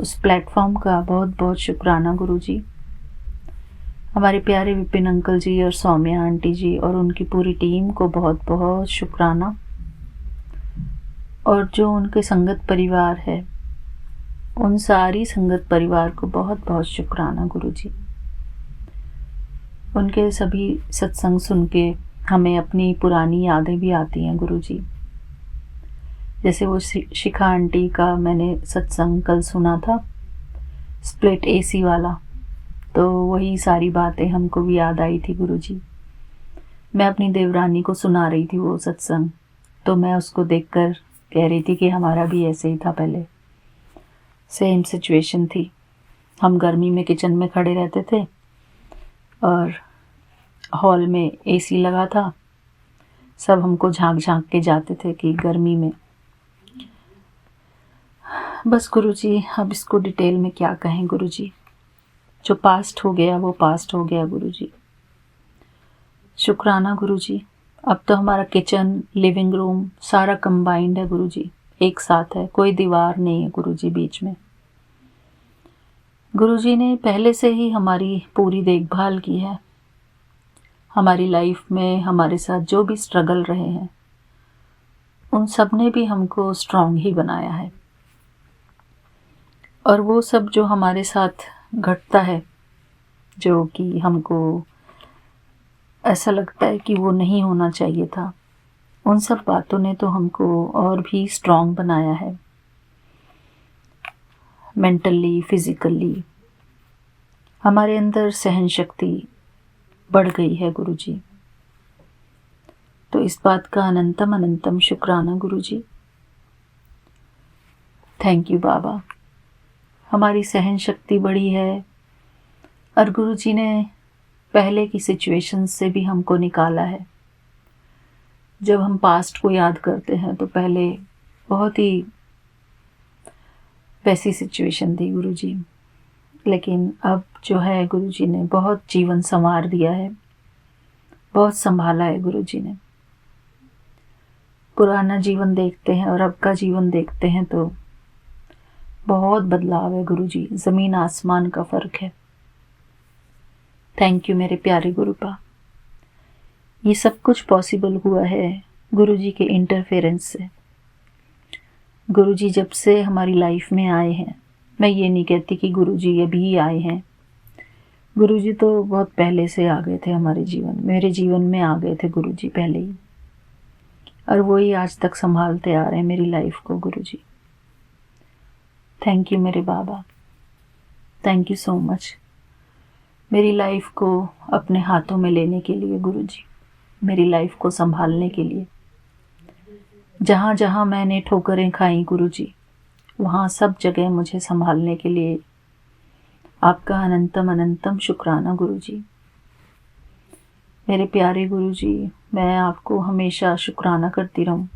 उस प्लेटफॉर्म का बहुत बहुत शुक्राना गुरुजी। हमारे प्यारे विपिन अंकल जी और सौम्या आंटी जी और उनकी पूरी टीम को बहुत बहुत शुक्राना, और जो उनके संगत परिवार है उन सारी संगत परिवार को बहुत बहुत शुक्राना गुरुजी। उनके सभी सत्संग सुन के हमें अपनी पुरानी यादें भी आती हैं गुरुजी। जैसे वो शिखा आंटी का मैंने सत्संग कल सुना था, स्प्लिट एसी वाला, तो वही सारी बातें हमको भी याद आई थी गुरुजी। मैं अपनी देवरानी को सुना रही थी वो सत्संग, तो मैं उसको देखकर कह रही थी कि हमारा भी ऐसे ही था, पहले सेम सिचुएशन थी। हम गर्मी में किचन में खड़े रहते थे और हॉल में एसी लगा था, सब हमको झांक झांक के जाते थे कि गर्मी में। बस गुरुजी, अब इसको डिटेल में क्या कहें गुरुजी, जो पास्ट हो गया वो पास्ट हो गया गुरुजी। शुक्राना गुरुजी। अब तो हमारा किचन, लिविंग रूम सारा कंबाइंड है गुरुजी, एक साथ है, कोई दीवार नहीं है गुरुजी बीच में। गुरुजी ने पहले से ही हमारी पूरी देखभाल की है। हमारी लाइफ में हमारे साथ जो भी स्ट्रगल रहे हैं उन सब ने भी हमको स्ट्रांग ही बनाया है, और वो सब जो हमारे साथ घटता है, जो कि हमको ऐसा लगता है कि वो नहीं होना चाहिए था, उन सब बातों ने तो हमको और भी स्ट्रांग बनाया है, मेंटली, फिजिकली। हमारे अंदर सहन शक्ति बढ़ गई है गुरुजी। तो इस बात का अनंतम अनंतम शुक्राना गुरुजी। थैंक यू बाबा। हमारी सहन शक्ति बढ़ी है, और गुरुजी ने पहले की सिचुएशंस से भी हमको निकाला है। जब हम पास्ट को याद करते हैं तो पहले बहुत ही वैसी सिचुएशन थी गुरुजी, लेकिन अब जो है गुरुजी ने बहुत जीवन संवार दिया है, बहुत संभाला है गुरुजी ने। पुराना जीवन देखते हैं और अब का जीवन देखते हैं तो बहुत बदलाव है गुरुजी, ज़मीन आसमान का फ़र्क है। थैंक यू मेरे प्यारे गुरुपा। ये सब कुछ पॉसिबल हुआ है गुरुजी के इंटरफेरेंस से। गुरुजी जब से हमारी लाइफ में आए हैं, मैं ये नहीं कहती कि गुरुजी अभी आए हैं, गुरुजी तो बहुत पहले से आ गए थे हमारे जीवन, मेरे जीवन में आ गए थे गुरुजी पहले ही, और वही आज तक संभालते आ रहे हैं मेरी लाइफ को गुरुजी। थैंक यू मेरे बाबा, थैंक यू सो मच मेरी लाइफ को अपने हाथों में लेने के लिए गुरुजी, मेरी लाइफ को संभालने के लिए। जहाँ जहाँ मैंने ठोकरें खाई गुरुजी, वहाँ सब जगह मुझे संभालने के लिए आपका अनंतम अनंतम शुक्राना गुरुजी। मेरे प्यारे गुरुजी, मैं आपको हमेशा शुक्राना करती रहूं,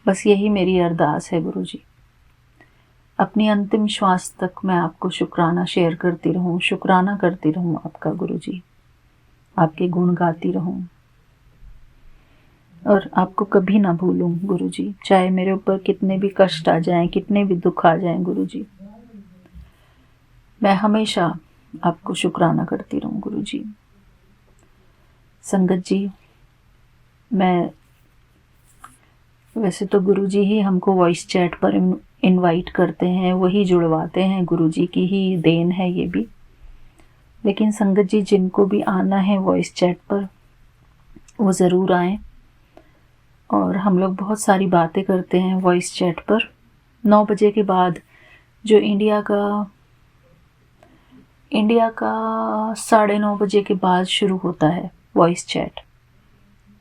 बस यही मेरी अरदास है गुरुजी। अपनी अंतिम श्वास तक मैं आपको शुक्राना शेयर करती रहूं, शुक्राना करती रहूं आपका गुरुजी, आपके गुण गाती रहूं और आपको कभी ना भूलूं गुरुजी, चाहे मेरे ऊपर कितने भी कष्ट आ जाएं, कितने भी दुख आ जाएं गुरुजी, मैं हमेशा आपको शुक्राना करती रहूं गुरुजी। संगत जी, मैं वैसे तो गुरुजी ही हमको वॉइस चैट पर इनवाइट करते हैं, वही जुड़वाते हैं, गुरुजी की ही देन है ये भी। लेकिन संगत जी, जिनको भी आना है वॉइस चैट पर वो ज़रूर आएं, और हम लोग बहुत सारी बातें करते हैं वॉइस चैट पर। 9 बजे के बाद जो इंडिया का 9:30 बजे के बाद शुरू होता है वॉइस चैट,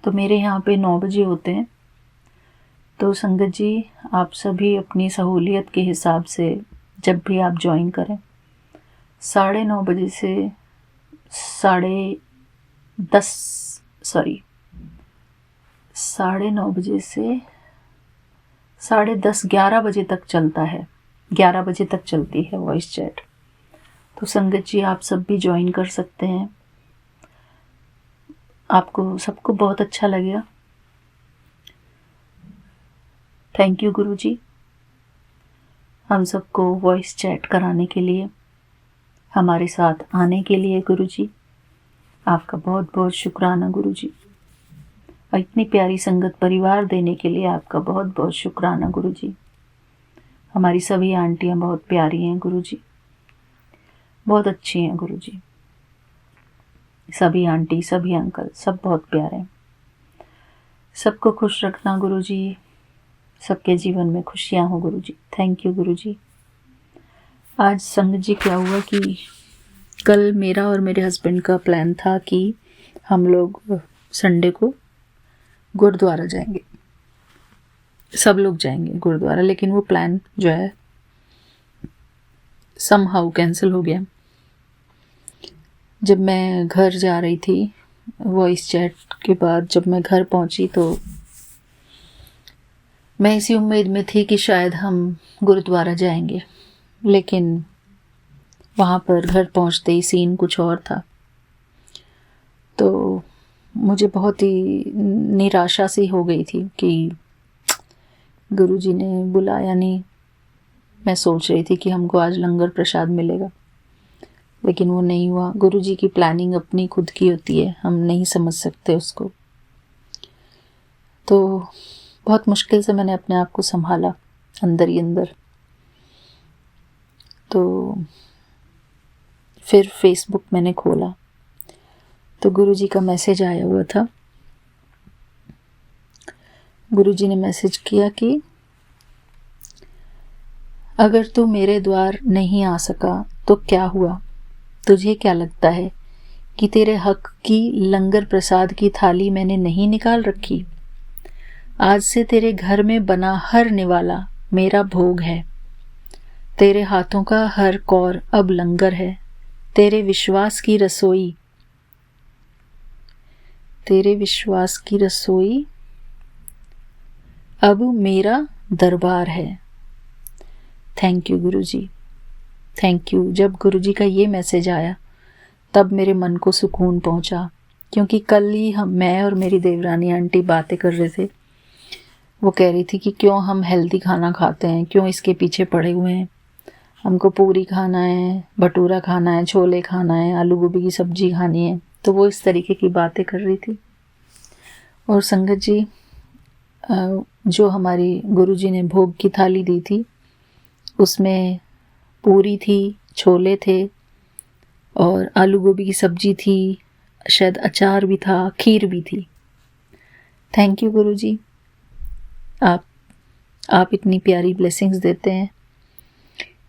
तो मेरे यहाँ पे 9 बजे होते हैं। तो संगत जी, आप सभी अपनी सहूलियत के हिसाब से जब भी आप ज्वाइन करें, 9:30 बजे से 9:30 बजे से 10:30 11 बजे तक चलता है, 11 बजे तक चलती है वॉइस चैट। तो संगत जी, आप सब भी ज्वाइन कर सकते हैं, आपको सबको बहुत अच्छा लगेगा। थैंक यू गुरुजी, हम सबको वॉइस चैट कराने के लिए, हमारे साथ आने के लिए गुरुजी, आपका बहुत बहुत शुक्राना गुरुजी। और इतनी प्यारी संगत परिवार देने के लिए आपका बहुत बहुत शुक्राना गुरुजी। हमारी सभी आंटियाँ बहुत प्यारी हैं गुरुजी, बहुत अच्छी हैं गुरुजी। सभी आंटी, सभी अंकल, सब बहुत प्यारे हैं। सबको खुश रखना गुरुजी, सबके जीवन में खुशियाँ हो गुरुजी। थैंक यू गुरुजी। आज संगत जी क्या हुआ कि कल मेरा और मेरे हस्बैंड का प्लान था कि हम लोग संडे को गुरुद्वारा जाएंगे, सब लोग जाएंगे गुरुद्वारा, लेकिन वो प्लान जो है समहाउ कैंसिल हो गया। जब मैं घर जा रही थी वॉइस चैट के बाद, जब मैं घर पहुंची तो मैं इसी उम्मीद में थी कि शायद हम गुरुद्वारा जाएंगे, लेकिन वहाँ पर घर पहुँचते ही सीन कुछ और था। तो मुझे बहुत ही निराशा सी हो गई थी कि गुरुजी ने बुलाया नहीं। मैं सोच रही थी कि हमको आज लंगर प्रसाद मिलेगा, लेकिन वो नहीं हुआ। गुरुजी की प्लानिंग अपनी खुद की होती है, हम नहीं समझ सकते उसको। तो बहुत मुश्किल से मैंने अपने आप को संभाला अंदर ही अंदर। तो फिर फेसबुक मैंने खोला तो गुरुजी का मैसेज आया हुआ था। गुरुजी ने मैसेज किया कि अगर तू मेरे द्वार नहीं आ सका तो क्या हुआ? तुझे क्या लगता है कि तेरे हक की लंगर प्रसाद की थाली मैंने नहीं निकाल रखी? आज से तेरे घर में बना हर निवाला मेरा भोग है। तेरे हाथों का हर कौर अब लंगर है। तेरे विश्वास की रसोई अब मेरा दरबार है। Thank you Guruji, thank you. जब गुरुजी का ये मैसेज आया तब मेरे मन को सुकून पहुंचा, क्योंकि कल ही मैं और मेरी देवरानी आंटी बातें कर रहे थे। वो कह रही थी कि क्यों हम हेल्दी खाना खाते हैं, क्यों इसके पीछे पड़े हुए हैं, हमको पूरी खाना है, भटूरा खाना है, छोले खाना है, आलू गोभी की सब्जी खानी है। तो वो इस तरीके की बातें कर रही थी। और संगत जी, जो हमारी गुरुजी ने भोग की थाली दी थी उसमें पूरी थी, छोले थे और आलू गोभी की सब्जी थी, शायद अचार भी था, खीर भी थी। थैंक यू गुरुजी, आप इतनी प्यारी ब्लेसिंग्स देते हैं।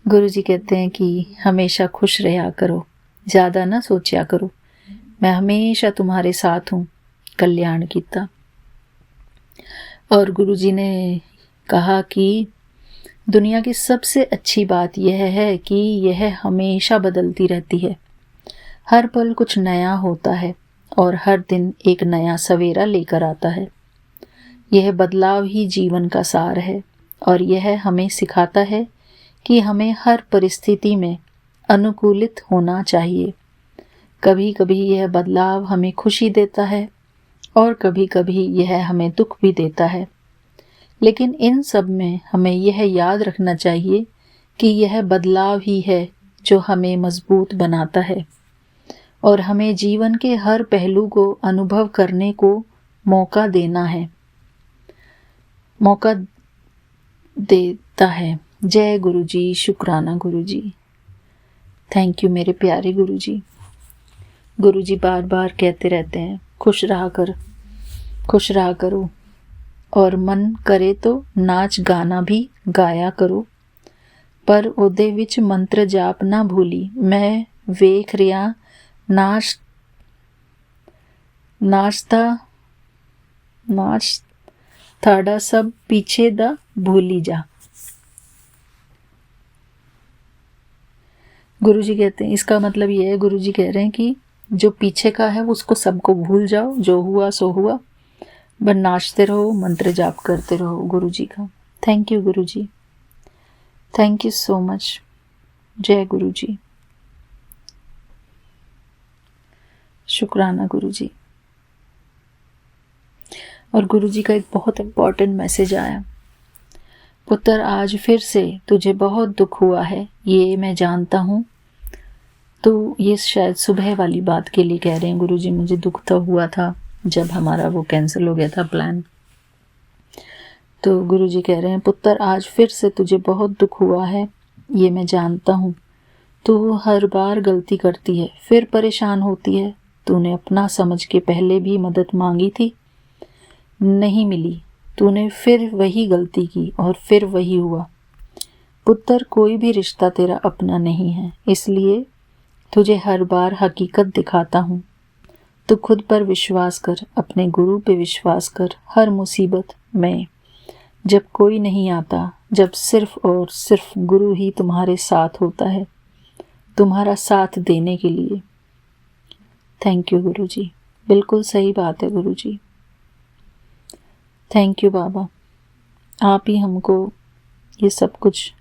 गुरुजी कहते हैं कि हमेशा खुश रहा करो, ज़्यादा ना सोचा करो, मैं हमेशा तुम्हारे साथ हूँ, कल्याण कीता। और गुरुजी ने कहा कि दुनिया की सबसे अच्छी बात यह है कि यह हमेशा बदलती रहती है, हर पल कुछ नया होता है और हर दिन एक नया सवेरा लेकर आता है। यह बदलाव ही जीवन का सार है और यह हमें सिखाता है कि हमें हर परिस्थिति में अनुकूलित होना चाहिए। कभी कभी यह बदलाव हमें खुशी देता है और कभी कभी यह हमें दुख भी देता है, लेकिन इन सब में हमें यह याद रखना चाहिए कि यह बदलाव ही है जो हमें मजबूत बनाता है और हमें जीवन के हर पहलू को अनुभव करने को मौका देता है। जय गुरुजी, शुक्राना गुरुजी। थैंक यू मेरे प्यारे गुरुजी। गुरुजी बार बार कहते रहते हैं खुश रहा करो और मन करे तो नाच गाना भी गाया करो, पर ओदे विच मंत्र जाप ना भूली। मैं वेख रिया नाच थाड़ा सब पीछे दा भूली जा। गुरुजी कहते हैं, इसका मतलब ये है, गुरुजी कह रहे हैं कि जो पीछे का है उसको सबको भूल जाओ, जो हुआ सो हुआ, बस नाचते रहो, मंत्र जाप करते रहो गुरुजी का। Thank you Guruji, thank you so much. जय गुरुजी, शुक्राना गुरुजी। और गुरुजी का एक बहुत इम्पोर्टेंट मैसेज आया, पुत्र आज फिर से तुझे बहुत दुख हुआ है, ये मैं जानता हूँ। तो ये शायद सुबह वाली बात के लिए कह रहे हैं गुरुजी, मुझे दुख तो हुआ था जब हमारा वो कैंसिल हो गया था प्लान। तो गुरुजी कह रहे हैं, पुत्र आज फिर से तुझे बहुत दुख हुआ है, ये मैं जानता हूँ। तू हर बार गलती करती है, फिर परेशान होती है। तूने अपना समझ के पहले भी मदद मांगी थी, नहीं मिली, तूने फिर वही गलती की और फिर वही हुआ। पुत्र कोई भी रिश्ता तेरा अपना नहीं है, इसलिए तुझे हर बार हकीकत दिखाता हूँ। तू खुद पर विश्वास कर, अपने गुरु पे विश्वास कर। हर मुसीबत में जब कोई नहीं आता, जब सिर्फ और सिर्फ गुरु ही तुम्हारे साथ होता है, तुम्हारा साथ देने के लिए। थैंक यू गुरुजी, बिल्कुल सही बात है गुरुजी। थैंक यू बाबा, आप ही हमको ये सब कुछ,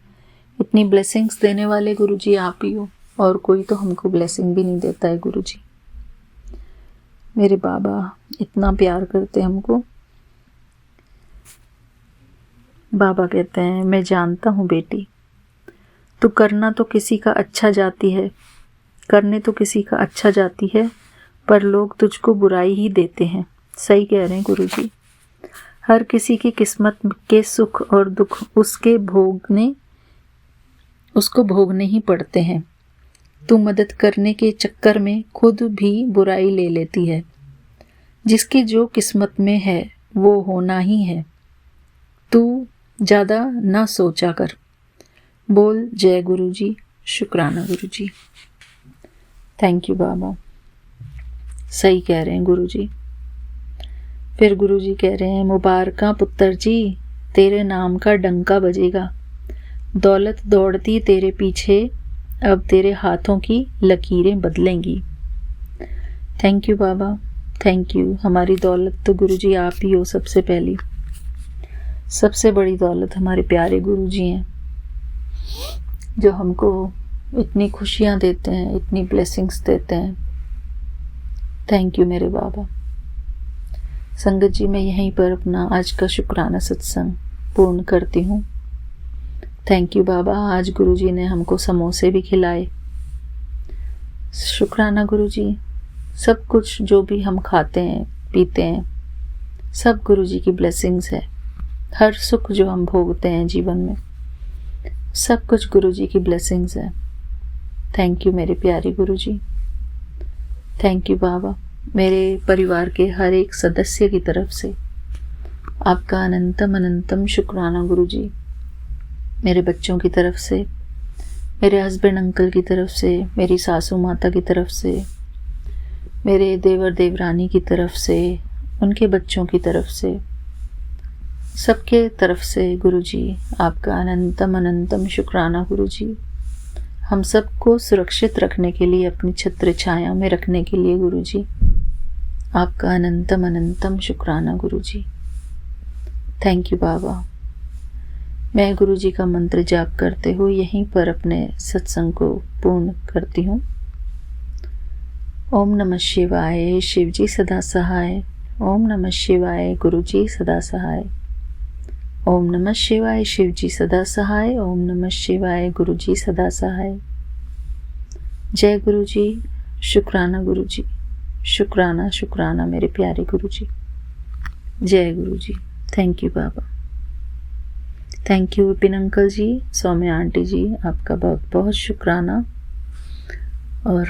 इतनी ब्लेसिंग्स देने वाले गुरुजी आप ही हो, और कोई तो हमको ब्लेसिंग भी नहीं देता है गुरुजी। मेरे बाबा इतना प्यार करते हैं हमको। बाबा कहते हैं, मैं जानता हूँ बेटी, तू करने तो किसी का अच्छा जाती है, पर लोग तुझको बुराई ही देते हैं। सही कह रहे हैं गुरुजी। हर किसी की किस्मत के सुख और दुख उसको भोगने ही पड़ते हैं। तू मदद करने के चक्कर में खुद भी बुराई ले लेती है। जिसकी जो किस्मत में है वो होना ही है। तू ज़्यादा ना सोचा कर। बोल जय गुरुजी, शुक्राना गुरुजी। थैंक यू बाबा, सही कह रहे हैं गुरुजी। फिर गुरुजी कह रहे हैं, मुबारका पुत्र जी, तेरे नाम का डंका बजेगा। दौलत दौड़ती तेरे पीछे, अब तेरे हाथों की लकीरें बदलेंगी। थैंक यू बाबा, थैंक यू। हमारी दौलत तो गुरुजी आप ही हो। सबसे पहली, सबसे बड़ी दौलत हमारे प्यारे गुरुजी हैं, जो हमको इतनी खुशियाँ देते हैं, इतनी ब्लेसिंग्स देते हैं। थैंक यू मेरे बाबा। संगत जी, मैं यहीं पर अपना आज का शुक्राना सत्संग पूर्ण करती हूँ। थैंक यू बाबा। आज गुरुजी ने हमको समोसे भी खिलाए। शुक्राना गुरुजी। सब कुछ जो भी हम खाते हैं पीते हैं सब गुरुजी की ब्लेसिंग्स है। हर सुख जो हम भोगते हैं जीवन में सब कुछ गुरुजी की ब्लेसिंग्स है। थैंक यू मेरे प्यारे गुरुजी। थैंक यू बाबा। मेरे परिवार के हर एक सदस्य की तरफ से आपका अनंतम अनंतम शुक्राना गुरुजी। मेरे बच्चों की तरफ से, मेरे हस्बैंड अंकल की तरफ से, मेरी सासू माता की तरफ से, मेरे देवर देवरानी की तरफ से, उनके बच्चों की तरफ से, सबके तरफ से गुरुजी आपका अनंतम अनंतम शुक्राना गुरुजी। हम सबको सुरक्षित रखने के लिए, अपनी छत्र छाया में रखने के लिए गुरुजी आपका अनंतम अनंतम शुक्राना गुरुजी। थैंक यू बाबा। मैं गुरुजी का मंत्र जाप करते हुए यहीं पर अपने सत्संग को पूर्ण करती हूँ। ओम नमः शिवाय, शिवजी सदा सहाय। ओम नमः शिवाय, गुरुजी सदा सहाय। ओम नमः शिवाय, शिवजी सदा सहाय। ओम नमः शिवाय, गुरुजी सदा सहाय। जय गुरुजी। शुक्राना गुरुजी। शुक्राना शुक्राना मेरे प्यारे गुरुजी। जय गुरुजी। थैंक यू बाबा। Thank you Vipin uncle ji, Saumya aunty ji, आपका बहुत बहुत शुक्राना। और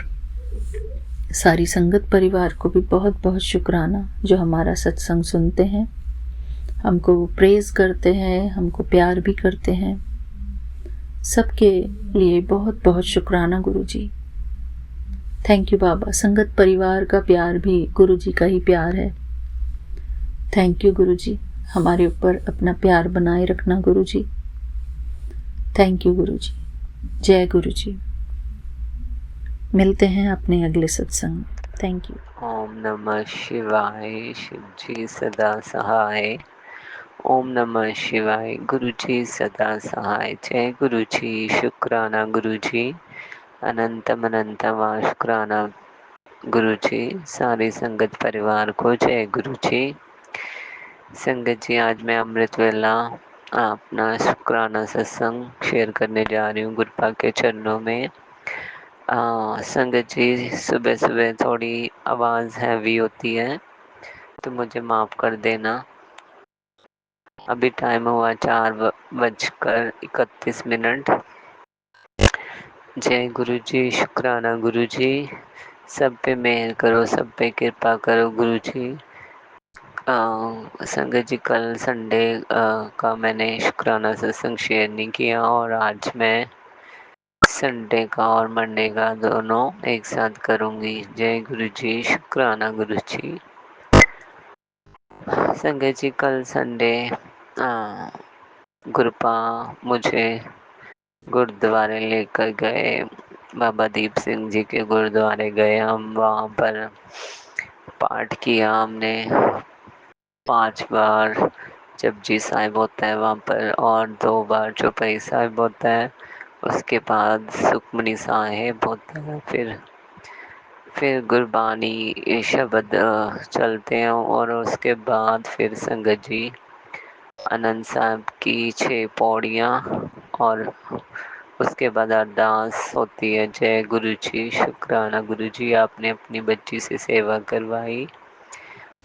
सारी संगत परिवार को भी बहुत बहुत शुक्राना जो हमारा सत्संग सुनते हैं, हमको प्रेज करते हैं, हमको प्यार भी करते हैं। सबके लिए बहुत बहुत शुक्राना गुरुजी। थैंक यू बाबा। संगत परिवार का प्यार भी गुरुजी का ही प्यार है। थैंक यू गुरुजी। हमारे ऊपर अपना प्यार बनाए रखना गुरुजी। थैंक यू गुरुजी। जय गुरुजी। मिलते हैं अपने अगले सत्संग। Thank you. ओम नमः शिवाय, शिवजी सदा सहाय। ओम नमः शिवाय, गुरुजी सदा सहाय। जय गुरुजी। शुक्राना गुरुजी। अनंतम अनंतम शुक्राना गुरुजी। सारी संगत परिवार को जय गुरुजी। संगत जी, आज मैं अमृत वेला अपना शुक्राना सत्संग शेयर करने जा रही हूँ गुरुपा के चरणों में। संगत जी, सुबह सुबह थोड़ी आवाज़ हैवी होती है तो मुझे माफ़ कर देना। अभी टाइम हुआ 4:31। जय गुरु जी। शुक्राना गुरु जी। सब पे मेहर करो, सब पे कृपा करो गुरु जी। संगत जी, कल संडे का मैंने शुक्राना सत्संग शेयर नहीं किया और आज मैं संडे का और मंडे का दोनों एक साथ करूँगी। जय गुरु जी। शुक्राना गुरु जी। संगत जी, कल संडे गुरुपा मुझे गुरुद्वारे लेकर गए। बाबा दीप सिंह जी के गुरुद्वारे गए हम। वहाँ पर पाठ किया हमने 5 बार जपजी साहिब होता है वहाँ पर, और 2 बार चौपाई साहिब होता है। उसके बाद सुखमनी साहिब होता है। फिर गुरबानी शब्द चलते हैं और उसके बाद फिर संगत जी आनंद साहब की 6 पौड़ियाँ और उसके बाद अरदास होती है। जय गुरु जी। शुक्राना गुरु जी, आपने अपनी बच्ची से सेवा करवाई,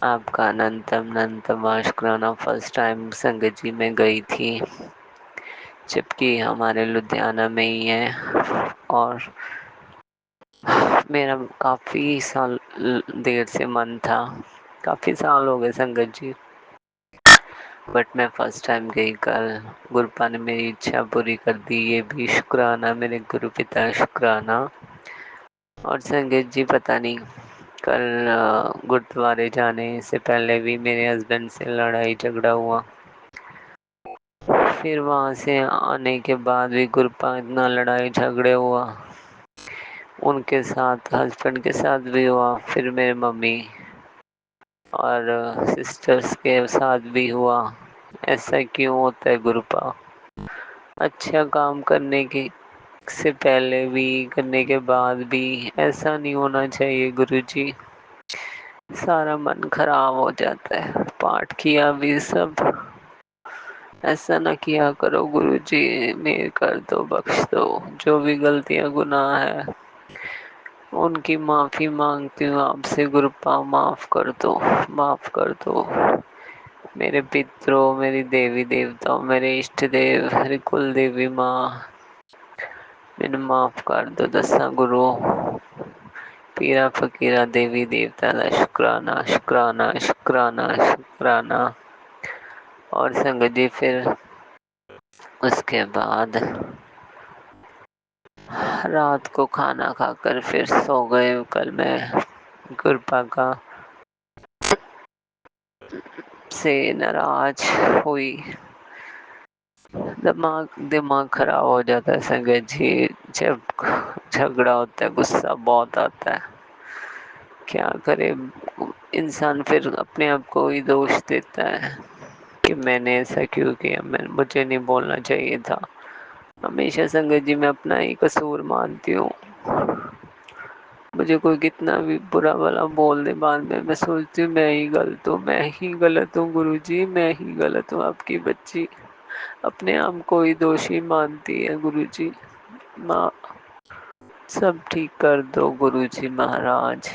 आपका अनंतम शुक्राना। फर्स्ट टाइम संगत जी में गई थी, जबकि हमारे लुधियाना में ही है। और मेरा काफ़ी साल देर से मन था, काफ़ी साल हो गए संगत जी, बट मैं फर्स्ट टाइम गई कल। गुरुपा ने मेरी इच्छा पूरी कर दी, ये भी शुक्राना मेरे गुरु पिता, शुक्राना। और संगत जी, पता नहीं कल गुरुद्वारे जाने से पहले भी मेरे हस्बैंड से लड़ाई झगड़ा हुआ। फिर वहाँ से आने के बाद भी गुरुपा इतना लड़ाई झगड़े हुआ, उनके साथ हस्बैंड के साथ भी हुआ, फिर मेरे मम्मी और सिस्टर्स के साथ भी हुआ। ऐसा क्यों होता है गुरुपा? अच्छा काम करने की से पहले भी करने के बाद भी ऐसा नहीं होना चाहिए गुरुजी। सारा मन खराब हो जाता है। पाठ किया भी सब, ऐसा ना किया करो गुरुजी, मेर कर दो, बख्श दो। जो भी गलतियां गुनाह है उनकी माफी मांगती हूँ आपसे। गुरुपा माफ कर दो, माफ कर दो। मेरे पितरों, मेरी देवी देवताओं, मेरे इष्ट देव, मेरी कुल देवी माँ, मैंने माफ कर दो। दसा गुरु, पीरा फकीरा, देवी देवता का शुक्राना, शुक्राना, शुक्राना, शुक्राना। और संगत जी फिर उसके बाद रात को खाना खाकर फिर सो गए। कल मैं कृपा का से नाराज हुई। दिमाग दिमाग खराब हो जाता है संगत जी। जब झगड़ा होता है गुस्सा बहुत आता है। क्या करे इंसान, फिर अपने आप को ही दोष देता है कि मैंने ऐसा क्यों किया, मुझे नहीं बोलना चाहिए था। हमेशा संगत जी मैं अपना ही कसूर मानती हूँ। मुझे कोई कितना भी बुरा भला बोल दे, बाद में मैं सोचती हूँ मैं ही गलत हूँ, मैं ही गलत हूँ गुरुजी, मैं ही गलत हूँ। आपकी बच्ची अपने आप को ही दोषी मानती है गुरुजी। माँ सब ठीक कर दो गुरुजी महाराज।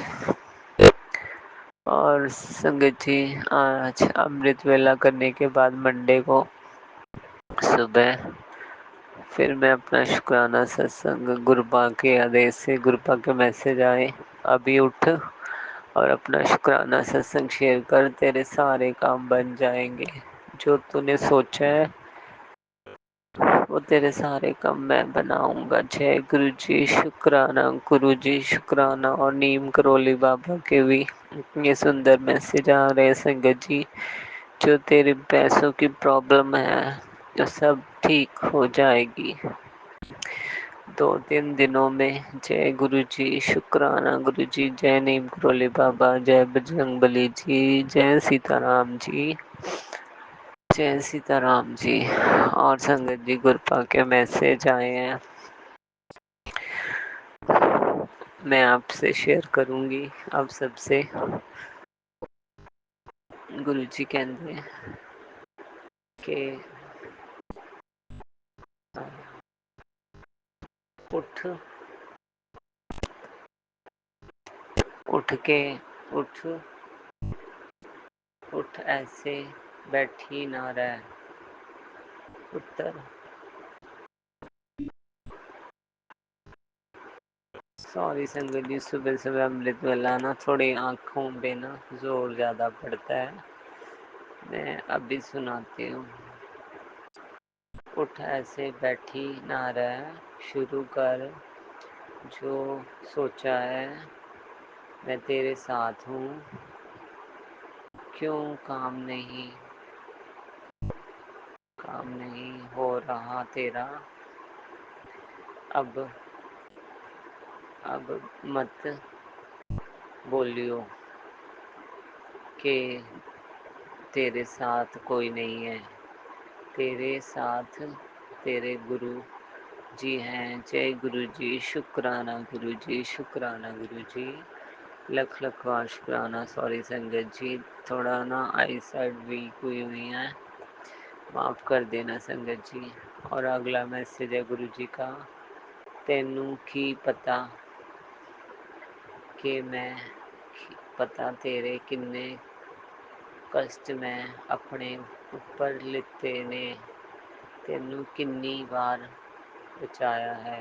और संगत जी आज अमृत वेला करने के बाद मंडे को सुबह फिर मैं अपना शुक्राना सत्संग गुरुपा के आदेश से, गुरुपा के मैसेज आए अभी उठ और अपना शुक्राना सत्संग शेयर कर, तेरे सारे काम बन जाएंगे। जो तूने सोचा है वो तेरे सारे काम मैं बनाऊंगा। जय गुरु जी, शुक्राना गुरु जी, शुक्राना। और नीम करोली बाबा के भी इतने सुंदर मैसेज आ रहे हैं संगत जी। जो तेरे पैसों की प्रॉब्लम है जो सब ठीक हो जाएगी 2-3 दिनों में। जय गुरु जी, शुक्राना गुरु जी। जय नीम करोली बाबा, जय बजरंग बली जी, जय सीताराम जी, जय सीताराम जी। और संगत जी गुरुपा के मैसेज आए हैं, मैं आपसे शेयर करूंगी आप सबसे। गुरु जी कहते हैं कि उठ उठ के उठ उठ ऐसे बैठी ना रह। उत्तर सॉरी संगत जी, सुबह सुबह अमृत वेला ना थोड़ी आँखों पे ना जोर ज़्यादा पड़ता है। मैं अभी सुनाती हूँ। उठ ऐसे बैठी ना रह, शुरू कर जो सोचा है, मैं तेरे साथ हूँ। क्यों काम नहीं हो रहा तेरा। अब अब मत बोलियो कि तेरे साथ कोई नहीं है। तेरे साथ तेरे गुरु जी हैं। जय गुरु जी, शुक्राना गुरु जी, शुक्राना गुरु जी। लख लख बार शुक्राना। सॉरी संगत जी, थोड़ा ना आई साइड वीक हुई है, माफ़ कर देना संगत जी। और अगला मैसेज है गुरु जी का, तेनू की पता कि मैं पता तेरे किन्ने कष्ट मैं अपने ऊपर लिते ने, तेनू किन्नी बार बचाया है।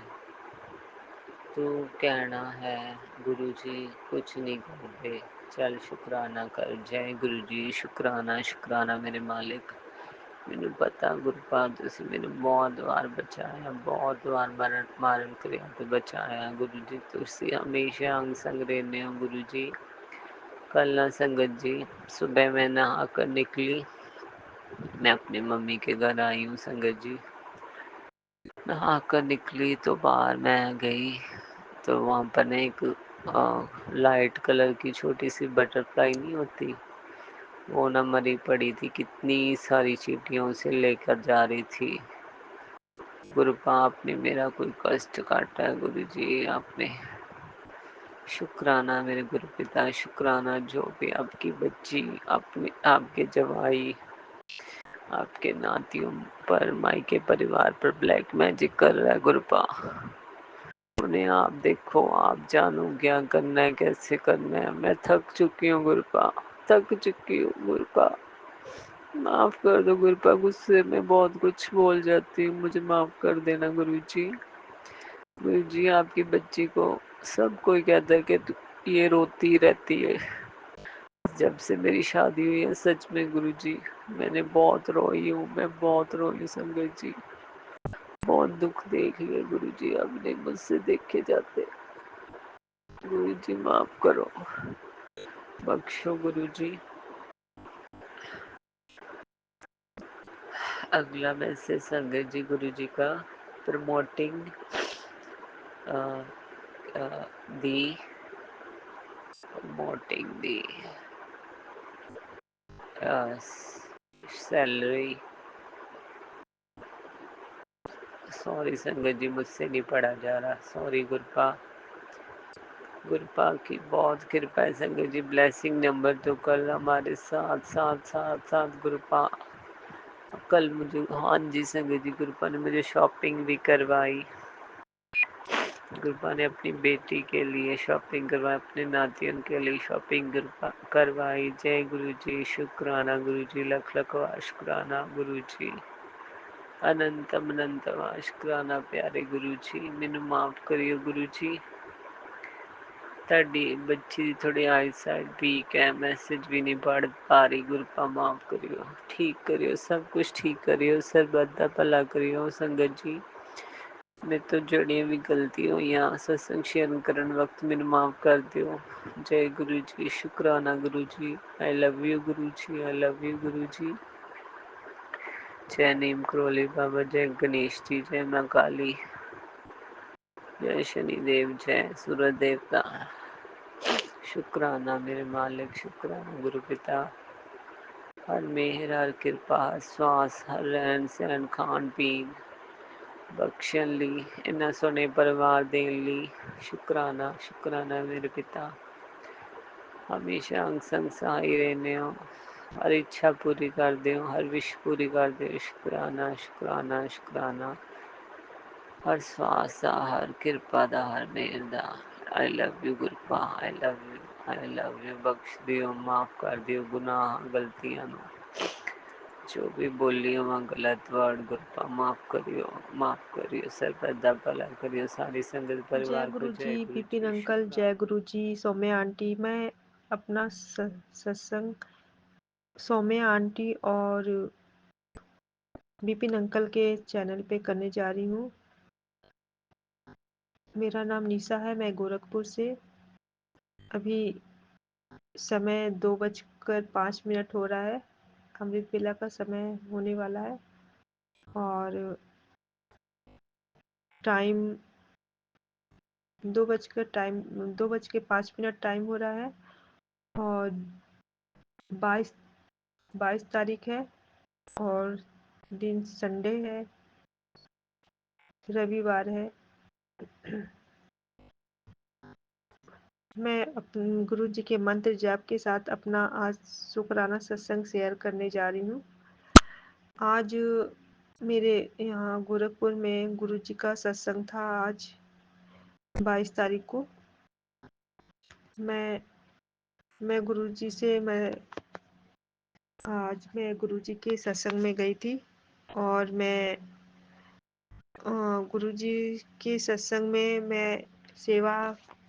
तू कहना है गुरु जी कुछ नहीं करते, चल शुक्राना कर। जय गुरु जी, शुक्राना शुक्राना मेरे मालिक। ਮੈਨੂੰ ਪਤਾ ਗੁਰਪਾਲ ਤੁਸੀਂ ਮੈਨੂੰ ਬਹੁਤ ਵਾਰ ਬਚਾਇਆ, ਬਹੁਤ ਵਾਰ ਮਾਰਨ ਕਰਿਆ ਤੇ ਬਚਾਇਆ ਗੁਰੂ ਜੀ। ਤੁਸੀਂ ਹਮੇਸ਼ਾ ਅੰਗ ਸੰਗ ਰਹਿੰਦੇ ਹੋ गुरु जी। कल ना संगत जी सुबह मैं नहा कर निकली, मैं अपनी मम्मी के घर आई हूँ संगत जी। नहा कर निकली तो बाहर मैं गई तो वहाँ पर ना एक लाइट कलर की छोटी सी बटरफ्लाई नहीं होती, वो ना मरी पड़ी थी। कितनी सारी चींटियों से लेकर जा रही थी। गुरुपा आपने मेरा कोई कष्ट काटा है गुरुजी, आपने शुक्राना मेरे गुरु पिता, शुक्राना जो भी आपकी बच्ची, अपने आपके जवाई, आपके नातियों पर, मायके परिवार पर ब्लैक मैजिक कर रहा है गुरुपा, उन्हें आप देखो, आप जानो क्या करना है, कैसे करना है। मैं थक चुकी हूँ गुरुपा, थक चुकी हूँ गुरुपा, माफ कर दो गुरुपा, गुस्से में बहुत कुछ बोल जाती हूँ, मुझे माफ कर देना गुरुजी। गुरुजी आपकी बच्ची को सब कोई कहता है कि ये रोती रहती है। जब से मेरी शादी हुई है सच में गुरुजी मैंने बहुत रोई हूँ, मैं बहुत रोई हूँ संगत जी, बहुत दुख देख लिया गुरुजी, अब नहीं मुझसे देखे जाते। गुरुजी माफ करो, बख्शो गुरुजी। अगला मैसेज संगत जी गुरुजी का, promoting the promoting the salary, sorry संगत जी मुझसे नहीं पढ़ा जा रहा, सॉरी गुरपा। गुरपा की बहुत कृपा है संगत जी, ब्लेसिंग नंबर तो कल हमारे साथ साथ साथ साथ गुरपा, कल मुझे, हाँ जी संगत जी, गुरपा ने मुझे शॉपिंग भी करवाई, गुरपा ने अपनी बेटी के लिए शॉपिंग करवाई, अपने नातियों के लिए शॉपिंग करवाई। जय गुरु जी, शुक्राना गुरु जी, लख लख शुक्राना गुरु जी, अनंतम अनंतम शुक्राना प्यारे गुरु जी, मैनू माफ करियो गुरु जी, ਤੁਹਾਡੀ ਬੱਚੀ ਦੀ ਥੋੜੀ ਆਈਸਾਈਟ ਵੀਕ ਹੈ, ਮੈਸੇਜ ਵੀ ਨਹੀਂ ਪੜ੍ਹ ਪਾ ਰਹੀ, ਗੁਰਪਾ ਮਾਫ ਕਰਿਓ, ਠੀਕ ਕਰਿਓ, ਸਭ ਕੁਝ ਠੀਕ ਕਰਿਓ, ਸਰਬੱਤ ਦਾ ਭਲਾ ਕਰਿਓ ਸੰਗਤ ਜੀ। ਮੇਰੇ ਤੋਂ ਜਿਹੜੀਆਂ ਵੀ ਗਲਤੀਆਂ ਹੋਈਆਂ ਸਤਸੰਗ ਸ਼ੇਅਰ ਕਰਨ ਵਕਤ ਮੈਨੂੰ ਮਾਫ ਕਰ ਦਿਓ। ਜੈ ਗੁਰੂ ਜੀ, ਸ਼ੁਕਰਾਨਾ ਗੁਰੂ ਜੀ, ਆਈ love you Guru ji, I love you Guru ji. जय नीम करोली बाबा, जय गणेश जी, जय माँ काली, जय शनिदेव, जय सूरज देवता। शुक्राना मेरे मालिक, शुक्राना गुरु पिता, हर मेहर हर कृपा हर श्वास हर रहन सहन खान पीन बख्शण ली, इन्ना सोने परिवार देने ली शुक्राना, शुक्राना मेरे पिता, हमेशा अंग संग सहाय रहने हो, हर इच्छा पूरी कर दो, हर विश पूरी कर दो। शुक्राना शुक्राना शुक्राना, हर श्वास दा, हर कृपा दा, हर मेहर दा। आई लव यू गुरपा, I love you, I love you. बख्श दियो, माफ कर दियो गुनाह गलतियां नू, जो भी बोली हो गलत वर्ड गुरपा माफ करियो, सरबत दा भला करियो, सारी संगत जय परिवार को। गुरु जी, जय गुरु विपिन जी, अंकल, जय शुक्राना। गुरु जी, सौम्या आंटी। मैं अपना सत्संग सौम्या आंटी और विपिन अंकल के चैनल पे करने जा रही हूँ। मेरा नाम निशा है, मैं गोरखपुर से। अभी समय 2:05 हो रहा है, अमृत वेला का समय होने वाला है और टाइम 2:05 टाइम हो रहा है और 22 तारीख है और दिन संडे है, रविवार है। मैं अपने गुरु जी के मंत्र जाप के साथ अपना आज शुक्राना सत्संग शेयर करने जा रही हूँ। आज मेरे यहाँ गोरखपुर में गुरु जी का सत्संग था, आज 22 तारीख को। मैं गुरु जी से आज मैं गुरु जी के सत्संग में गई थी और मैं गुरु जी के सत्संग में मैं सेवा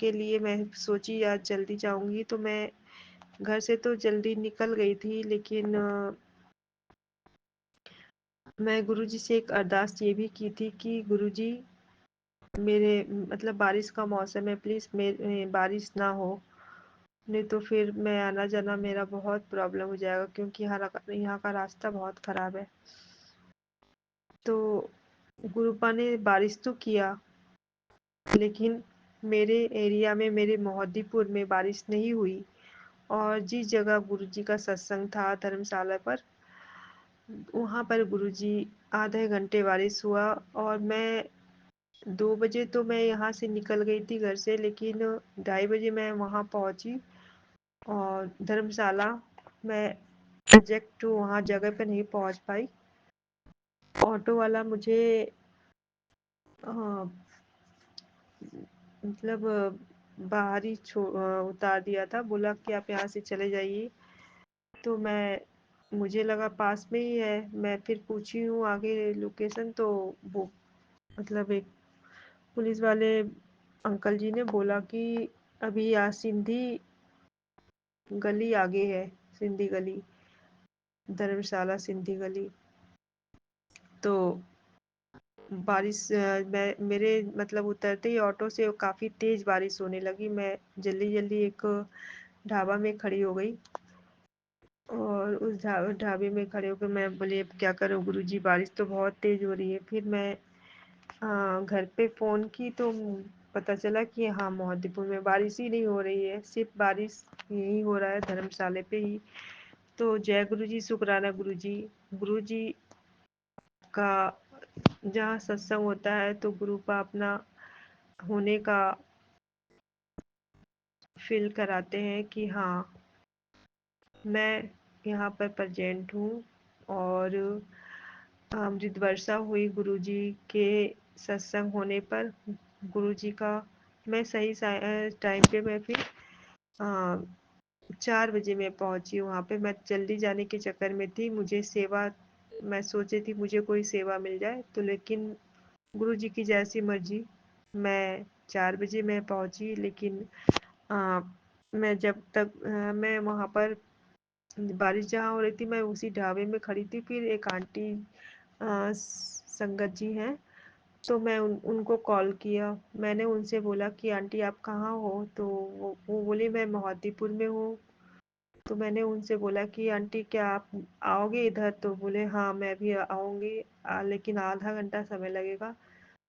के लिए मैं सोची आज जल्दी जाऊंगी, तो मैं घर से तो जल्दी निकल गई थी, लेकिन मैं गुरु जी से एक अरदास ये भी की थी कि गुरु जी मेरे मतलब बारिश का मौसम है, प्लीज़ बारिश ना हो, नहीं तो फिर मैं आना जाना मेरा बहुत प्रॉब्लम हो जाएगा, क्योंकि यहाँ का रास्ता बहुत ख़राब है। तो गुरुपा ने बारिश तो किया, लेकिन मेरे एरिया में, मेरे मोहद्दीपुर में बारिश नहीं हुई। और जिस जगह गुरु जी का सत्संग था धर्मशाला पर, वहाँ पर गुरु जी आधे घंटे बारिश हुआ और मैं 2 बजे तो मैं यहाँ से निकल गई थी घर से, लेकिन 2:30 बजे मैं वहाँ पहुँची और धर्मशाला मैं एग्जैक्ट वहाँ जगह पे नहीं पहुँच पाई। ऑटो वाला मुझे मतलब बाहर ही उतार दिया था, बोला कि आप यहाँ से चले जाइए। तो मुझे लगा पास में ही है, मैं फिर पूछी हूँ आगे लोकेशन, तो वो मतलब एक पुलिस वाले अंकल जी ने बोला कि अभी यहाँ सिंधी गली आगे है, सिंधी गली, धर्मशाला सिंधी गली। तो बारिश मेरे मतलब उतरते ही ऑटो से काफ़ी तेज़ बारिश होने लगी। मैं जल्दी जल्दी एक ढाबा में खड़ी हो गई और उस ढाबे में खड़े होकर मैं बोली अब क्या करूं गुरुजी, बारिश तो बहुत तेज़ हो रही है। फिर मैं घर पे फ़ोन की तो पता चला कि हाँ मोहद्दीपुर में बारिश ही नहीं हो रही है, सिर्फ बारिश यही हो रहा है धर्मशाले पे ही। तो जय गुरुजी, शुक्राना गुरुजी। गुरुजी का जहाँ सत्संग होता है तो गुरु का अपना होने का फील कराते हैं कि हाँ मैं यहाँ पर प्रेजेंट हूँ। और अमृत वर्षा हुई गुरुजी के सत्संग होने पर। गुरुजी का मैं सही टाइम पे मैं फिर 4 बजे मैं पहुँची वहाँ पे। मैं जल्दी जाने के चक्कर में थी, मुझे सेवा, मैं सोची थी मुझे कोई सेवा मिल जाए तो, लेकिन गुरुजी की जैसी मर्जी। मैं 4 बजे मैं पहुँची, लेकिन मैं जब तक मैं वहाँ पर बारिश जहाँ हो रही थी मैं उसी ढाबे में खड़ी थी। फिर एक आंटी संगत जी हैं, तो मैं उनको कॉल किया। मैंने उनसे बोला कि आंटी आप कहाँ हो, तो वो बोली मैं मोहद्दीपुर में हूँ। तो मैंने उनसे बोला कि आंटी क्या आप आओगे इधर, तो बोले हाँ मैं भी आऊँगी, लेकिन आधा घंटा समय लगेगा।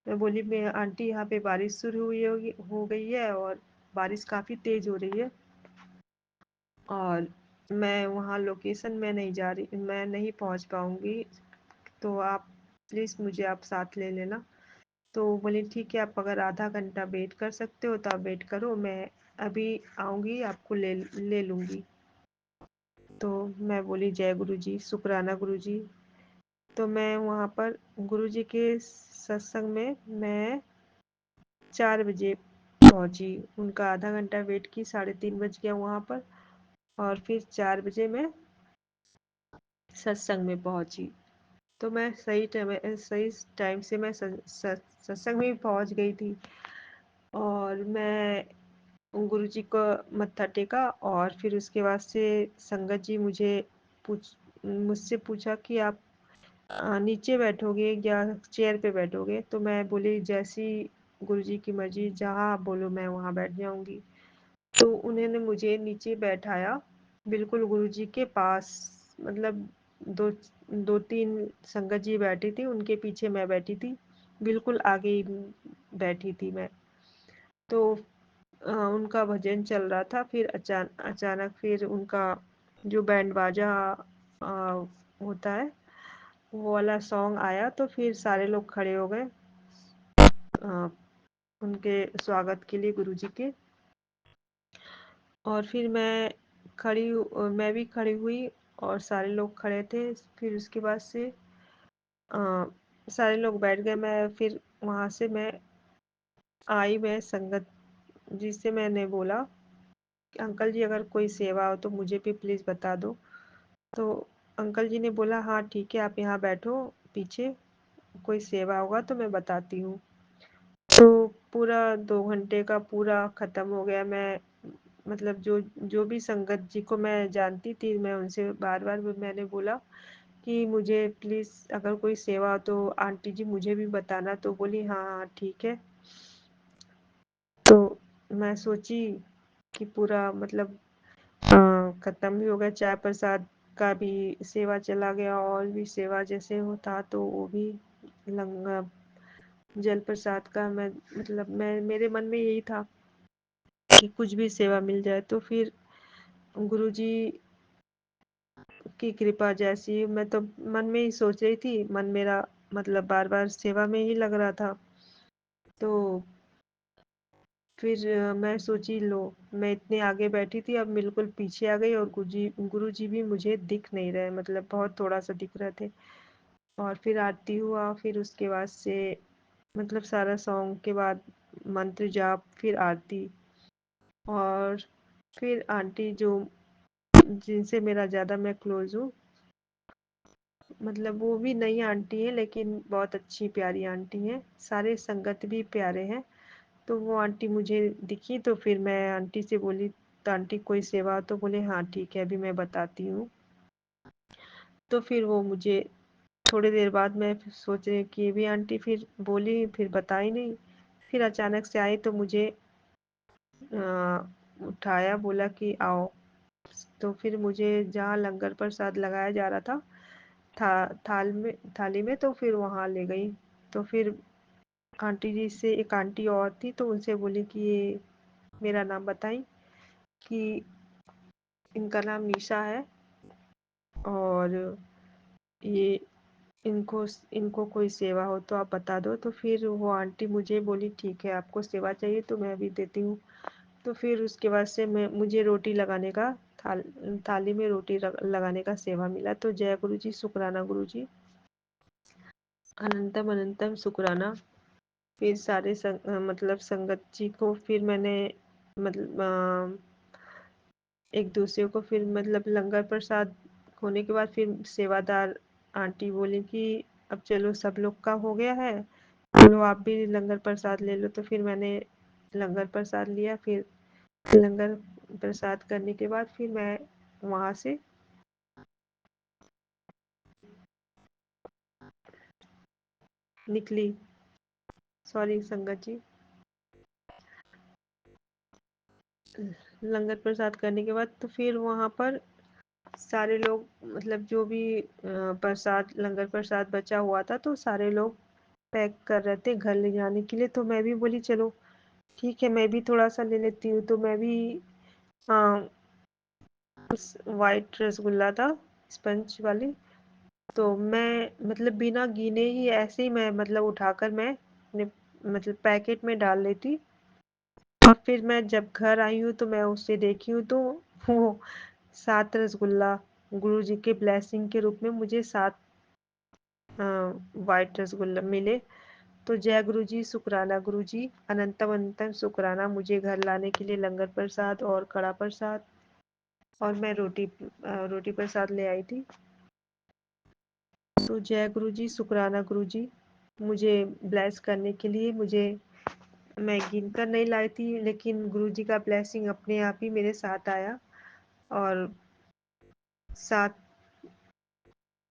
मैं बोली मैं आंटी यहाँ पे बारिश शुरू हुई हो गई है और बारिश काफ़ी तेज़ हो रही है और मैं वहाँ लोकेशन में नहीं जा रही, मैं नहीं पहुँच पाऊँगी, तो आप प्लीज़ मुझे आप साथ ले लेना। तो बोली ठीक है, आप अगर आधा घंटा वेट कर सकते हो तो आप वेट करो, मैं अभी आऊँगी आपको ले लूँगी। तो मैं बोली जय गुरुजी, शुक्राना गुरुजी। तो मैं वहाँ पर गुरुजी के सत्संग में मैं 4 बजे पहुँची। उनका आधा घंटा वेट की, 3:30 बज गया वहाँ पर और फिर 4 बजे मैं सत्संग में पहुँची। तो मैं सही टाइम से मैं सत्संग में भी पहुँच गई थी। और मैं गुरुजी को मत्था टेका और फिर उसके बाद से संगत जी मुझसे पूछा कि आप नीचे बैठोगे या चेयर पे बैठोगे। तो मैं बोली जैसी गुरुजी की मर्जी, जहाँ आप बोलो मैं वहाँ बैठ जाऊँगी। तो उन्होंने मुझे नीचे बैठाया बिल्कुल गुरुजी के पास, मतलब दो 2-3 संगत जी बैठी थी, उनके पीछे मैं बैठी थी, बिल्कुल आगे ही बैठी थी मैं। तो उनका भजन चल रहा था, फिर अचानक फिर उनका जो बैंड बाजा होता है वो वाला सॉन्ग आया, तो फिर सारे लोग खड़े हो गए उनके स्वागत के लिए गुरुजी के। और फिर मैं भी खड़ी हुई और सारे लोग खड़े थे। फिर उसके बाद से सारे लोग बैठ गए। मैं फिर वहाँ से मैं आई, मैं संगत जी से मैंने बोला कि अंकल जी अगर कोई सेवा हो तो मुझे भी प्लीज़ बता दो। तो अंकल जी ने बोला हाँ ठीक है, आप यहाँ बैठो पीछे, कोई सेवा होगा तो मैं बताती हूँ। तो पूरा 2 घंटे का पूरा ख़त्म हो गया। मैं मतलब जो भी संगत जी को मैं जानती थी, मैं उनसे बार-बार मैंने बोला कि मुझे प्लीज़ अगर कोई सेवा हो तो आंटी जी मुझे भी बताना। तो बोली हाँ, हाँ ठीक है। तो मैं सोची कि पूरा मतलब ख़त्म भी हो गया, चाय प्रसाद का भी सेवा चला गया और भी सेवा जैसे होता तो वो भी लंगर जल प्रसाद का मैं मतलब मेरे मन में यही था कि कुछ भी सेवा मिल जाए। तो फिर गुरुजी की कृपा जैसी, मैं तो मन में ही सोच रही थी, मन मेरा मतलब बार बार सेवा में ही लग रहा था। तो फिर मैं सोची लो, मैं इतने आगे बैठी थी, अब बिल्कुल पीछे आ गई और गुरु जी भी मुझे दिख नहीं रहे, मतलब बहुत थोड़ा सा दिख रहे थे। और फिर आरती हुआ, फिर उसके बाद से मतलब सारा सॉन्ग के बाद मंत्र जाप, फिर आरती। और फिर आंटी जो जिनसे मेरा ज़्यादा मैं क्लोज हूँ, मतलब वो भी नई आंटी है लेकिन बहुत अच्छी प्यारी आंटी है, सारे संगत भी प्यारे हैं। तो वो आंटी मुझे दिखी, तो फिर मैं आंटी से बोली, तो आंटी कोई सेवा? तो बोले हाँ ठीक है, अभी मैं बताती हूँ। तो फिर वो मुझे थोड़ी देर बाद मैं सोच रही कि ये भी आंटी फिर बोली, फिर बताई नहीं। फिर अचानक से आई तो मुझे उठाया, बोला कि आओ। तो फिर मुझे जहाँ लंगर प्रसाद लगाया जा रहा था थाली में, तो फिर वहाँ ले गई। तो फिर आंटी जी से एक आंटी और थी, तो उनसे बोली कि ये मेरा नाम बताई कि इनका नाम निशा है, और ये इनको इनको कोई सेवा हो तो आप बता दो। तो फिर वो आंटी मुझे बोली ठीक है, आपको सेवा चाहिए तो मैं भी देती हूँ। तो फिर उसके बाद से मुझे रोटी लगाने का थाली में रोटी लगाने का सेवा मिला। तो जय गुरु जी, शुक्राना गुरु जी, अनंतम अनंतम शुक्राना। फिर सारे मतलब संगत जी को फिर मैंने मतलब एक दूसरे को फिर मतलब लंगर प्रसाद होने के बाद फिर सेवादार आंटी बोली कि अब चलो सब लोग का हो गया है, चलो आप भी लंगर प्रसाद ले लो। तो फिर मैंने लंगर प्रसाद लिया। फिर लंगर प्रसाद करने के बाद फिर मैं वहाँ से निकली। सॉरी संगत जी। लंगर प्रसाद करने के बाद तो फिर वहाँ पर सारे लोग मतलब जो भी प्रसाद लंगर प्रसाद बचा हुआ था, तो सारे लोग पैक कर रहे थे घर ले जाने के लिए। तो मैं भी बोली चलो ठीक है, मैं भी थोड़ा सा ले लेती हूँ। तो मैं भी वाइट रसगुल्ला था, स्पंज वाली, तो मैं मतलब बिना गिने ही ऐसे ही मैं मतलब उठाकर मैं अपने मतलब पैकेट में डाल लेती। और फिर मैं जब घर आई हूँ तो मैं उसे देखी हूँ, तो वो 7 रसगुल्ला गुरु जी के ब्लेसिंग के रूप में मुझे 7 वाइट रसगुल्ला मिले। तो जय गुरु जी, शुक्राना गुरु जी, अनंतम अनंतम शुक्राना मुझे घर लाने के लिए लंगर प्रसाद और कड़ा प्रसाद, और मैं रोटी प्रसाद ले आई थी। तो जय गुरु जी, शुक्राना गुरु जी, मुझे ब्लेस करने के लिए। मुझे मैं गिन कर नहीं लाई थी, लेकिन गुरु जी का ब्लेसिंग अपने आप ही मेरे साथ आया और 7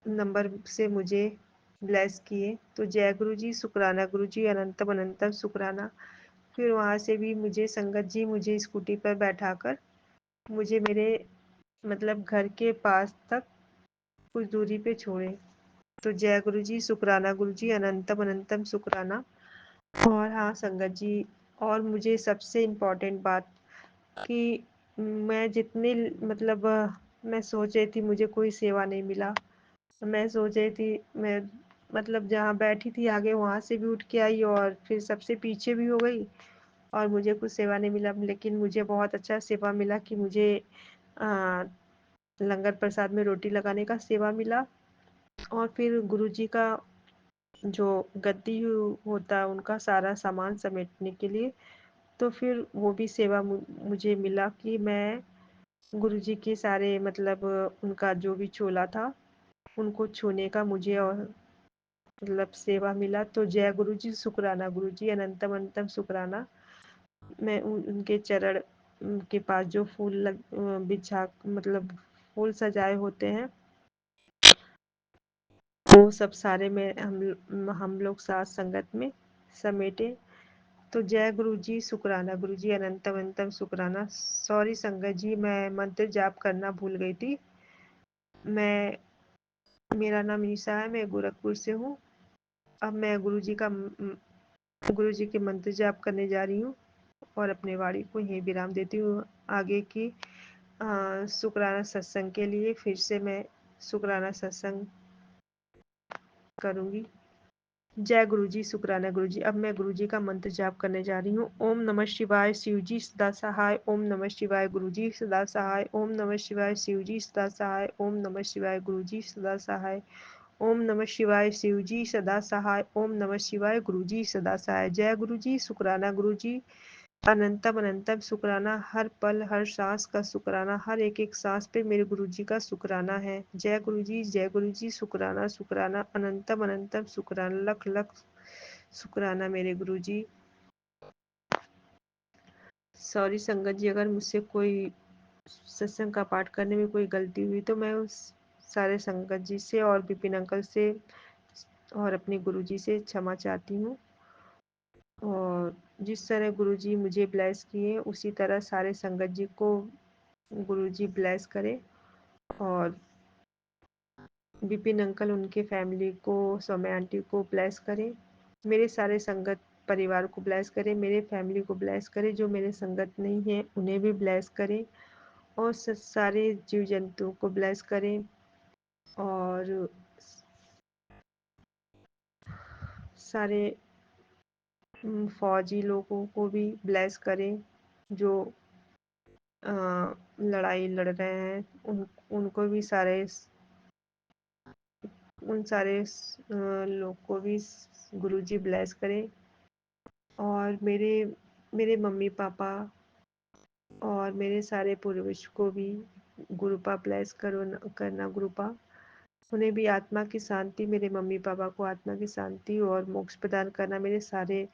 नंबर से मुझे ब्लेस किए। तो जय गुरु जी, शुक्राना गुरु जी, अनंतम अनंतम शुक्राना। फिर वहाँ से भी मुझे संगत जी मुझे स्कूटी पर बैठाकर मुझे मेरे मतलब घर के पास तक कुछ दूरी पे छोड़े। तो जय गुरु जी, शुक्राना गुरु जी, अनंतम अनंतम शुक्राना। और हाँ संगत जी, और मुझे सबसे इम्पोर्टेंट बात कि मैं जितने मतलब मैं सोच रही थी मुझे कोई सेवा नहीं मिला। मैं सोच रही थी मैं मतलब जहाँ बैठी थी आगे वहाँ से भी उठ के आई और फिर सबसे पीछे भी हो गई और मुझे कुछ सेवा नहीं मिला। लेकिन मुझे बहुत अच्छा सेवा मिला कि मुझे लंगर प्रसाद में रोटी लगाने का सेवा मिला। और फिर गुरुजी का जो गद्दी होता है उनका सारा सामान समेटने के लिए, तो फिर वो भी सेवा मुझे मिला कि मैं गुरुजी के सारे मतलब उनका जो भी चोला था उनको छूने का मुझे और मतलब सेवा मिला। तो जय गुरु जी, शुक्राना गुरु जी, अनंतम अनंतम शुक्राना। मैं उनके चरण के पास जो फूल बिछा मतलब फूल सजाए होते हैं वो सब सारे में हम लोग साथ संगत में समेटे। तो जय गुरु जी, शुक्राना गुरु जी, अनंतम अनंतम शुक्राना। सॉरी संगत जी, मैं मंत्र जाप करना भूल गई थी। मैं मेरा नाम ईशा है, मैं गोरखपुर से हूँ। अब मैं गुरु जी के मंत्र जाप करने जा रही हूँ और अपने वाणी को यहीं विराम देती हूँ। आगे की शुक्राना सत्संग के लिए फिर से मैं शुक्राना सत्संग करूँगी। जय गुरु जी, शुक्राना गुरु जी। अब मैं गुरु जी का मंत्र जाप करने जा रही हूँ। ओम नमः शिवाय, शिव जी सदा सहाय। ओम नमः शिवाय, गुरु जी सदा सहाय। ओम नमः शिवाय, शिव जी सदा सहाय। ओम नमः शिवाय, गुरु जी सदा सहाय। ओम नमः शिवाय, शिव जी सदा सहाय। ओम नमः शिवाय, गुरु जी सदा सहाय। जय गुरु जी, शुक्राना गुरु जी। अनंतम अनंतम शुक्राना, हर पल हर सांस का शुक्राना, हर एक एक सांस पे मेरे गुरु जी का शुक्राना है। जय गुरु जी, जय गुरु जी, शुक्राना शुक्राना, अनंतम अनंतम शुक्राना, लख लख शुक्राना मेरे गुरु जी। सॉरी संगत जी, अगर मुझसे कोई सत्संग का पाठ करने में कोई गलती हुई तो मैं उस सारे संगत जी से और विपिन अंकल से और अपने गुरु जी से क्षमा चाहती हूँ। और जिस तरह गुरु जी मुझे ब्लेस किए उसी तरह सारे संगत जी को गुरु जी ब्लेस करे। और विपिन अंकल उनके फैमिली को, सौम्या आंटी को ब्लेस करे। मेरे सारे संगत परिवार को ब्लेस करे, मेरे फैमिली को ब्लेस करे, जो मेरे संगत नहीं है उन्हें भी ब्लेस करे, और सारे जीव जंतुओं को ब्लेस करे। और सारे फौजी लोगों को भी ब्लेस करें जो लड़ाई लड़ रहे हैं, उनको भी उन सारे लोग को भी गुरुजी ब्लेस करें। और मेरे मेरे मम्मी पापा और मेरे सारे पूर्वज को भी गुरुपा ब्लेस करना गुरुपा, उन्हें भी आत्मा की शांति, मेरे मम्मी पापा को आत्मा की शांति और मोक्ष प्रदान करना, मेरे सारे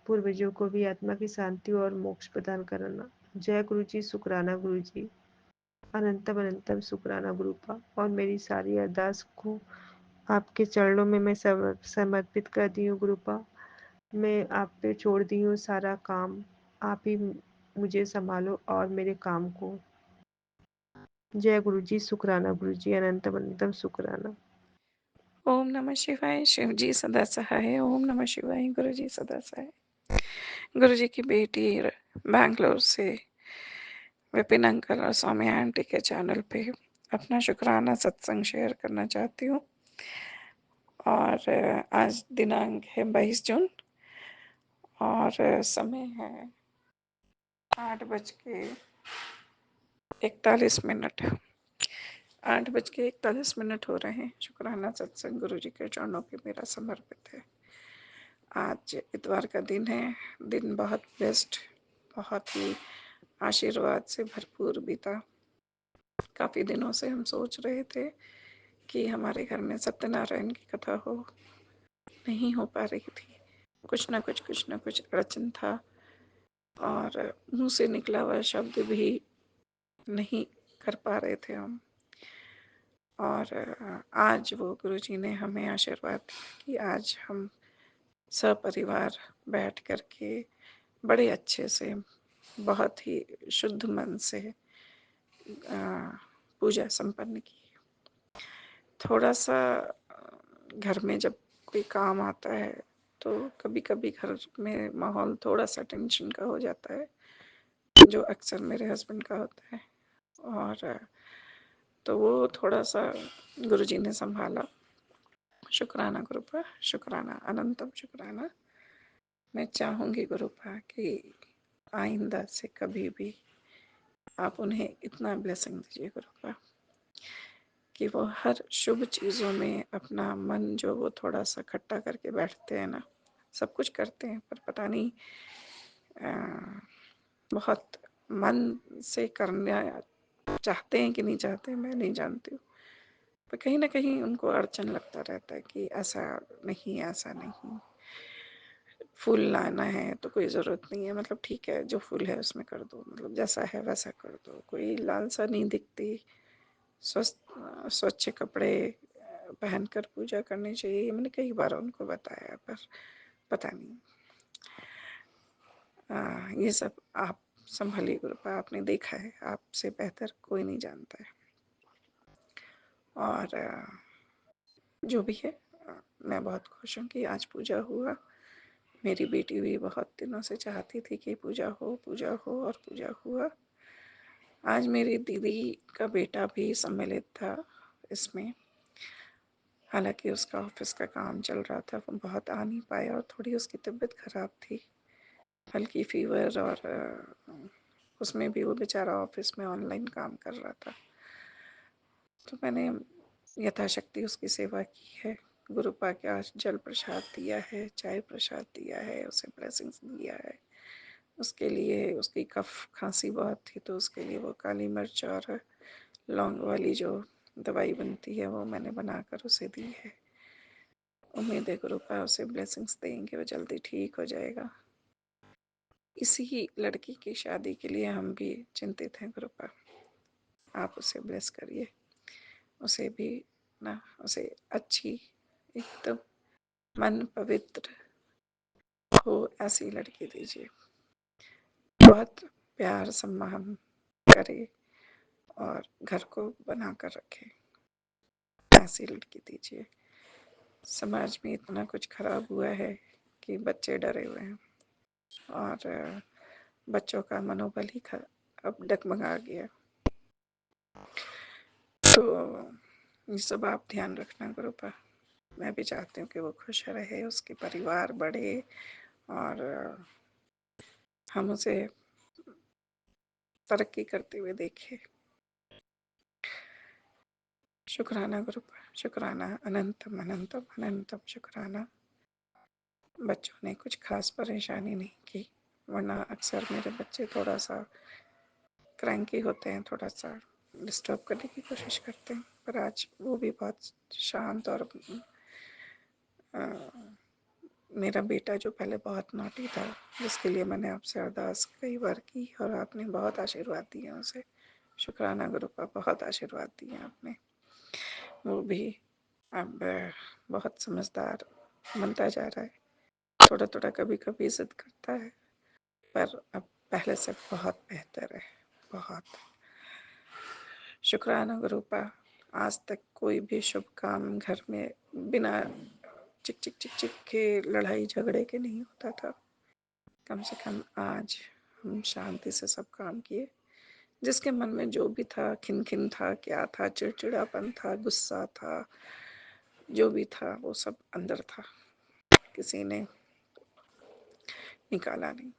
पूर्वजों को भी आत्मा की शांति और मोक्ष प्रदान करना। जय गुरु जी, शुक्राना गुरु जी, अनंतम अनंतम शुक्राना गुरुपा। और मेरी सारी अरदास को आपके चरणों में मैं समर्पित कर दी हूँ गुरुपा। मैं आप पे छोड़ दी हूँ सारा काम, आप ही मुझे संभालो और मेरे काम को। जय गुरु जी, शुक्राना गुरु जी, अनंतम अनंतम शुक्राना। ओम नमः शिवाय, शिव जी सदा सहाय। ओम नमः शिवाय, गुरु जी सदा सहाय। गुरु जी की बेटी बैंगलोर से विपिन अंकल और सौम्या आंटी के चैनल पे अपना शुक्राना सत्संग शेयर करना चाहती हूँ। और आज दिनांक है 22 जून और समय है 8:41। 8:41 हो रहे हैं। शुक्राना सत्संग गुरु जी के चरणों पे मेरा समर्पित है। आज इतवार का दिन है। दिन बहुत बेस्ट, बहुत ही आशीर्वाद से भरपूर बीता। काफ़ी दिनों से हम सोच रहे थे कि हमारे घर में सत्यनारायण की कथा हो, नहीं हो पा रही थी। कुछ ना कुछ अड़चन था और मुंह से निकला हुआ शब्द भी नहीं कर पा रहे थे हम। और आज वो गुरुजी ने हमें आशीर्वाद दिया कि आज हम सपरिवार बैठ कर के बड़े अच्छे से, बहुत ही शुद्ध मन से पूजा संपन्न की। थोड़ा सा घर में जब कोई काम आता है तो कभी कभी घर में माहौल थोड़ा सा टेंशन का हो जाता है, जो अक्सर मेरे हस्बैंड का होता है। और तो वो थोड़ा सा गुरुजी ने संभाला। शुक्राना गुरुपा, शुक्राना, अनंतम शुक्राना। मैं चाहूँगी गुरुपा कि आइंदा से कभी भी आप उन्हें इतना ब्लेसिंग दीजिए गुरुपा कि वो हर शुभ चीज़ों में अपना मन जो वो थोड़ा सा खट्टा करके बैठते हैं ना, सब कुछ करते हैं पर पता नहीं बहुत मन से करना चाहते हैं कि नहीं चाहते, मैं नहीं जानती हूँ। पर कहीं ना कहीं उनको अड़चन लगता रहता है कि ऐसा नहीं, ऐसा नहीं, फूल लाना है तो कोई ज़रूरत नहीं है, मतलब ठीक है जो फूल है उसमें कर दो, मतलब जैसा है वैसा कर दो, कोई लालसा नहीं दिखती। स्वच्छ कपड़े पहन कर पूजा करनी चाहिए, मैंने कई बार उनको बताया पर पता नहीं। ये सब आप संभालिए गुरुपा, आपने देखा है, आपसे बेहतर कोई नहीं जानता है। और जो भी है, मैं बहुत खुश हूँ कि आज पूजा हुआ। मेरी बेटी भी बहुत दिनों से चाहती थी कि पूजा हो और पूजा हुआ। आज मेरी दीदी का बेटा भी सम्मिलित था इसमें। हालांकि उसका ऑफिस का काम चल रहा था, वो बहुत आ नहीं पाया और थोड़ी उसकी तबीयत ख़राब थी, हल्की फीवर, और उसमें भी वो बेचारा ऑफिस में ऑनलाइन काम कर रहा था। तो मैंने यथाशक्ति उसकी सेवा की है। गुरुपा के आज जल प्रसाद दिया है, चाय प्रसाद दिया है, उसे ब्लेसिंग्स दिया है। उसके लिए, उसकी कफ खांसी बहुत थी तो उसके लिए वो काली मिर्च और लौंग वाली जो दवाई बनती है वो मैंने बनाकर उसे दी है। उम्मीद है गुरुपा उसे ब्लेसिंग्स देंगे, वो जल्दी ठीक हो जाएगा। इसी लड़की की शादी के लिए हम भी चिंतित हैं गुरुपा, आप उसे ब्लेस करिए, उसे भी ना, उसे अच्छी, एकदम मन पवित्र हो ऐसी लड़की दीजिए, बहुत प्यार सम्मान करे और घर को बना कर रखे, ऐसी लड़की दीजिए। समाज में इतना कुछ खराब हुआ है कि बच्चे डरे हुए हैं और बच्चों का मनोबल ही अब डगमगा गया। तो ये सब आप ध्यान रखना गुरुपा। मैं भी चाहती हूँ कि वो खुश रहे, उसके परिवार बढ़े और हम उसे तरक्की करते हुए देखें। शुक्राना गुरुपा, शुक्राना, अनंतम अनंतम अनंतम शुक्राना। बच्चों ने कुछ खास परेशानी नहीं की, वरना अक्सर मेरे बच्चे थोड़ा सा क्रैंकी होते हैं, थोड़ा सा डिस्टर्ब करने की कोशिश करते हैं, पर आज वो भी बहुत शांत और मेरा बेटा जो पहले बहुत नॉटी था, जिसके लिए मैंने आपसे अरदास कई बार की और आपने बहुत आशीर्वाद दिए उसे, शुक्राना गुरुपा, बहुत आशीर्वाद दिए आपने। वो भी अब बहुत समझदार बनता जा रहा है, थोड़ा थोड़ा कभी कभी जिद करता है, पर अब पहले से बहुत बेहतर है, बहुत। शुक्राना गुरुपा, आज तक कोई भी शुभ काम घर में बिना चिक चिक चिक चिक के, लड़ाई झगड़े के नहीं होता था। कम से कम आज हम शांति से सब काम किए। जिसके मन में जो भी था, खिन था, क्या था, चिड़चिड़ापन था, गुस्सा था, जो भी था वो सब अंदर था, किसी ने निकाला नहीं।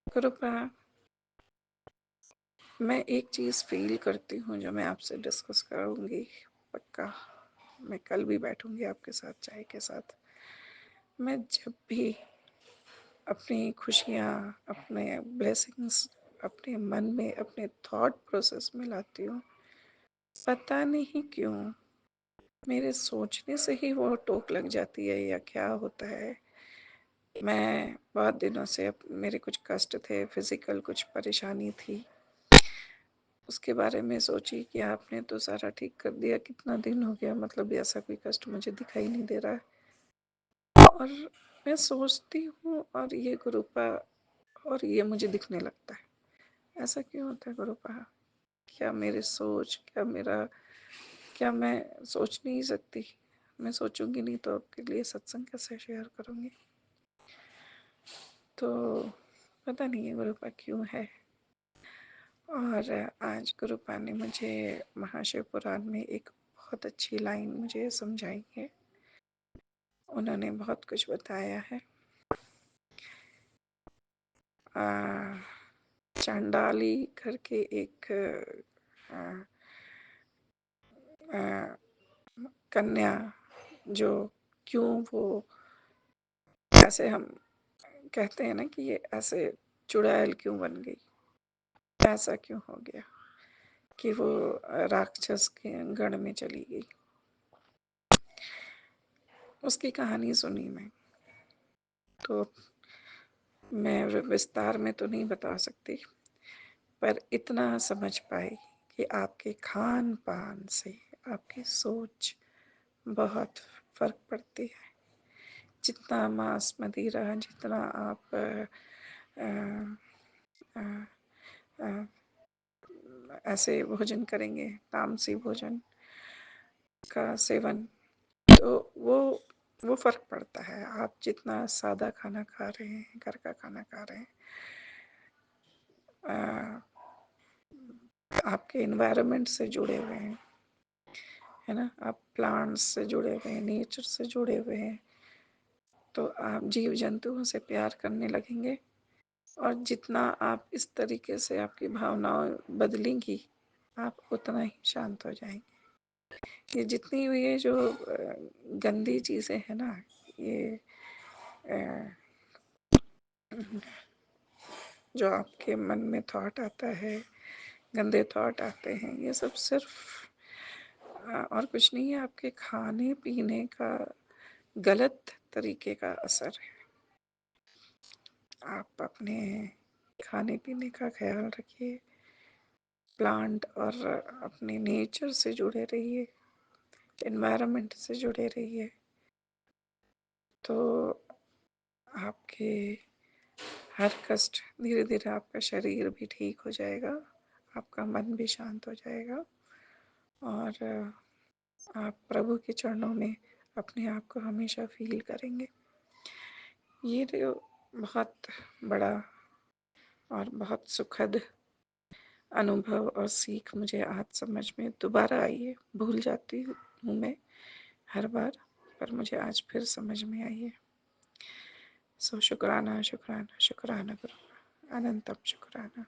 कृपा, मैं एक चीज़ फील करती हूँ जो मैं आपसे डिस्कस करूँगी, पक्का। मैं कल भी बैठूँगी आपके साथ चाय के साथ। मैं जब भी अपनी खुशियाँ, अपने ब्लेसिंग्स अपने मन में, अपने थॉट प्रोसेस में लाती हूँ, पता नहीं क्यों मेरे सोचने से ही वो टोक लग जाती है या क्या होता है। मैं बहुत दिनों से मेरे कुछ कष्ट थे, फिजिकल कुछ परेशानी थी, उसके बारे में सोची कि आपने तो सारा ठीक कर दिया, कितना दिन हो गया, मतलब ऐसा कोई कष्ट मुझे दिखाई नहीं दे रहा है। और मैं सोचती हूँ और ये गुरुपा, और ये मुझे दिखने लगता है। ऐसा क्यों होता है गुरुपा? क्या मेरी सोच, क्या मैं सोच नहीं सकती? मैं सोचूंगी नहीं तो आपके लिए सत्संग कैसे शेयर करूँगी? तो पता नहीं है गुरुपा क्यों है। और आज गुरुपा ने मुझे महाशिव पुराण में एक बहुत अच्छी लाइन मुझे समझाई है, उन्होंने बहुत कुछ बताया है। चांडाली करके एक कन्या, जो क्यों वो ऐसे, हम कहते हैं ना कि ये ऐसे चुड़ैल क्यों बन गई, ऐसा क्यों हो गया कि वो राक्षस के गण में चली गई। उसकी कहानी सुनी मैं, तो मैं विस्तार में तो नहीं बता सकती, पर इतना समझ पाई कि आपके खान पान से आपकी सोच बहुत फर्क पड़ती है। जितना मांस मदिरा, जितना आप ऐसे भोजन करेंगे, तामसी भोजन का सेवन, तो वो फर्क पड़ता है। आप जितना सादा खाना खा रहे हैं, घर का खाना खा रहे हैं, आपके इन्वायरमेंट से जुड़े हुए हैं, है ना, आप प्लांट्स से जुड़े हुए हैं, नेचर से जुड़े हुए हैं, तो आप जीव जंतुओं से प्यार करने लगेंगे। और जितना आप इस तरीके से आपकी भावनाएं बदलेंगी, आप उतना ही शांत हो जाएंगे। ये जितनी भी ये जो गंदी चीज़ें हैं ना, ये जो आपके मन में थॉट आता है, गंदे थॉट आते हैं, ये सब सिर्फ और कुछ नहीं है, आपके खाने पीने का गलत तरीके का असर है। आप अपने खाने पीने का ख्याल रखिए, प्लांट और अपने नेचर से जुड़े रहिए, एनवायरनमेंट से जुड़े रहिए, तो आपके हर कष्ट धीरे धीरे, आपका शरीर भी ठीक हो जाएगा, आपका मन भी शांत हो जाएगा, और आप प्रभु के चरणों में अपने आप को हमेशा फील करेंगे। ये जो बहुत बड़ा और बहुत सुखद अनुभव और सीख मुझे आज समझ में दोबारा आई है। भूल जाती हूँ मैं हर बार, पर मुझे आज फिर समझ में आई है। सो शुक्राना शुक्राना शुक्राना गुरु, अनंतम शुक्राना।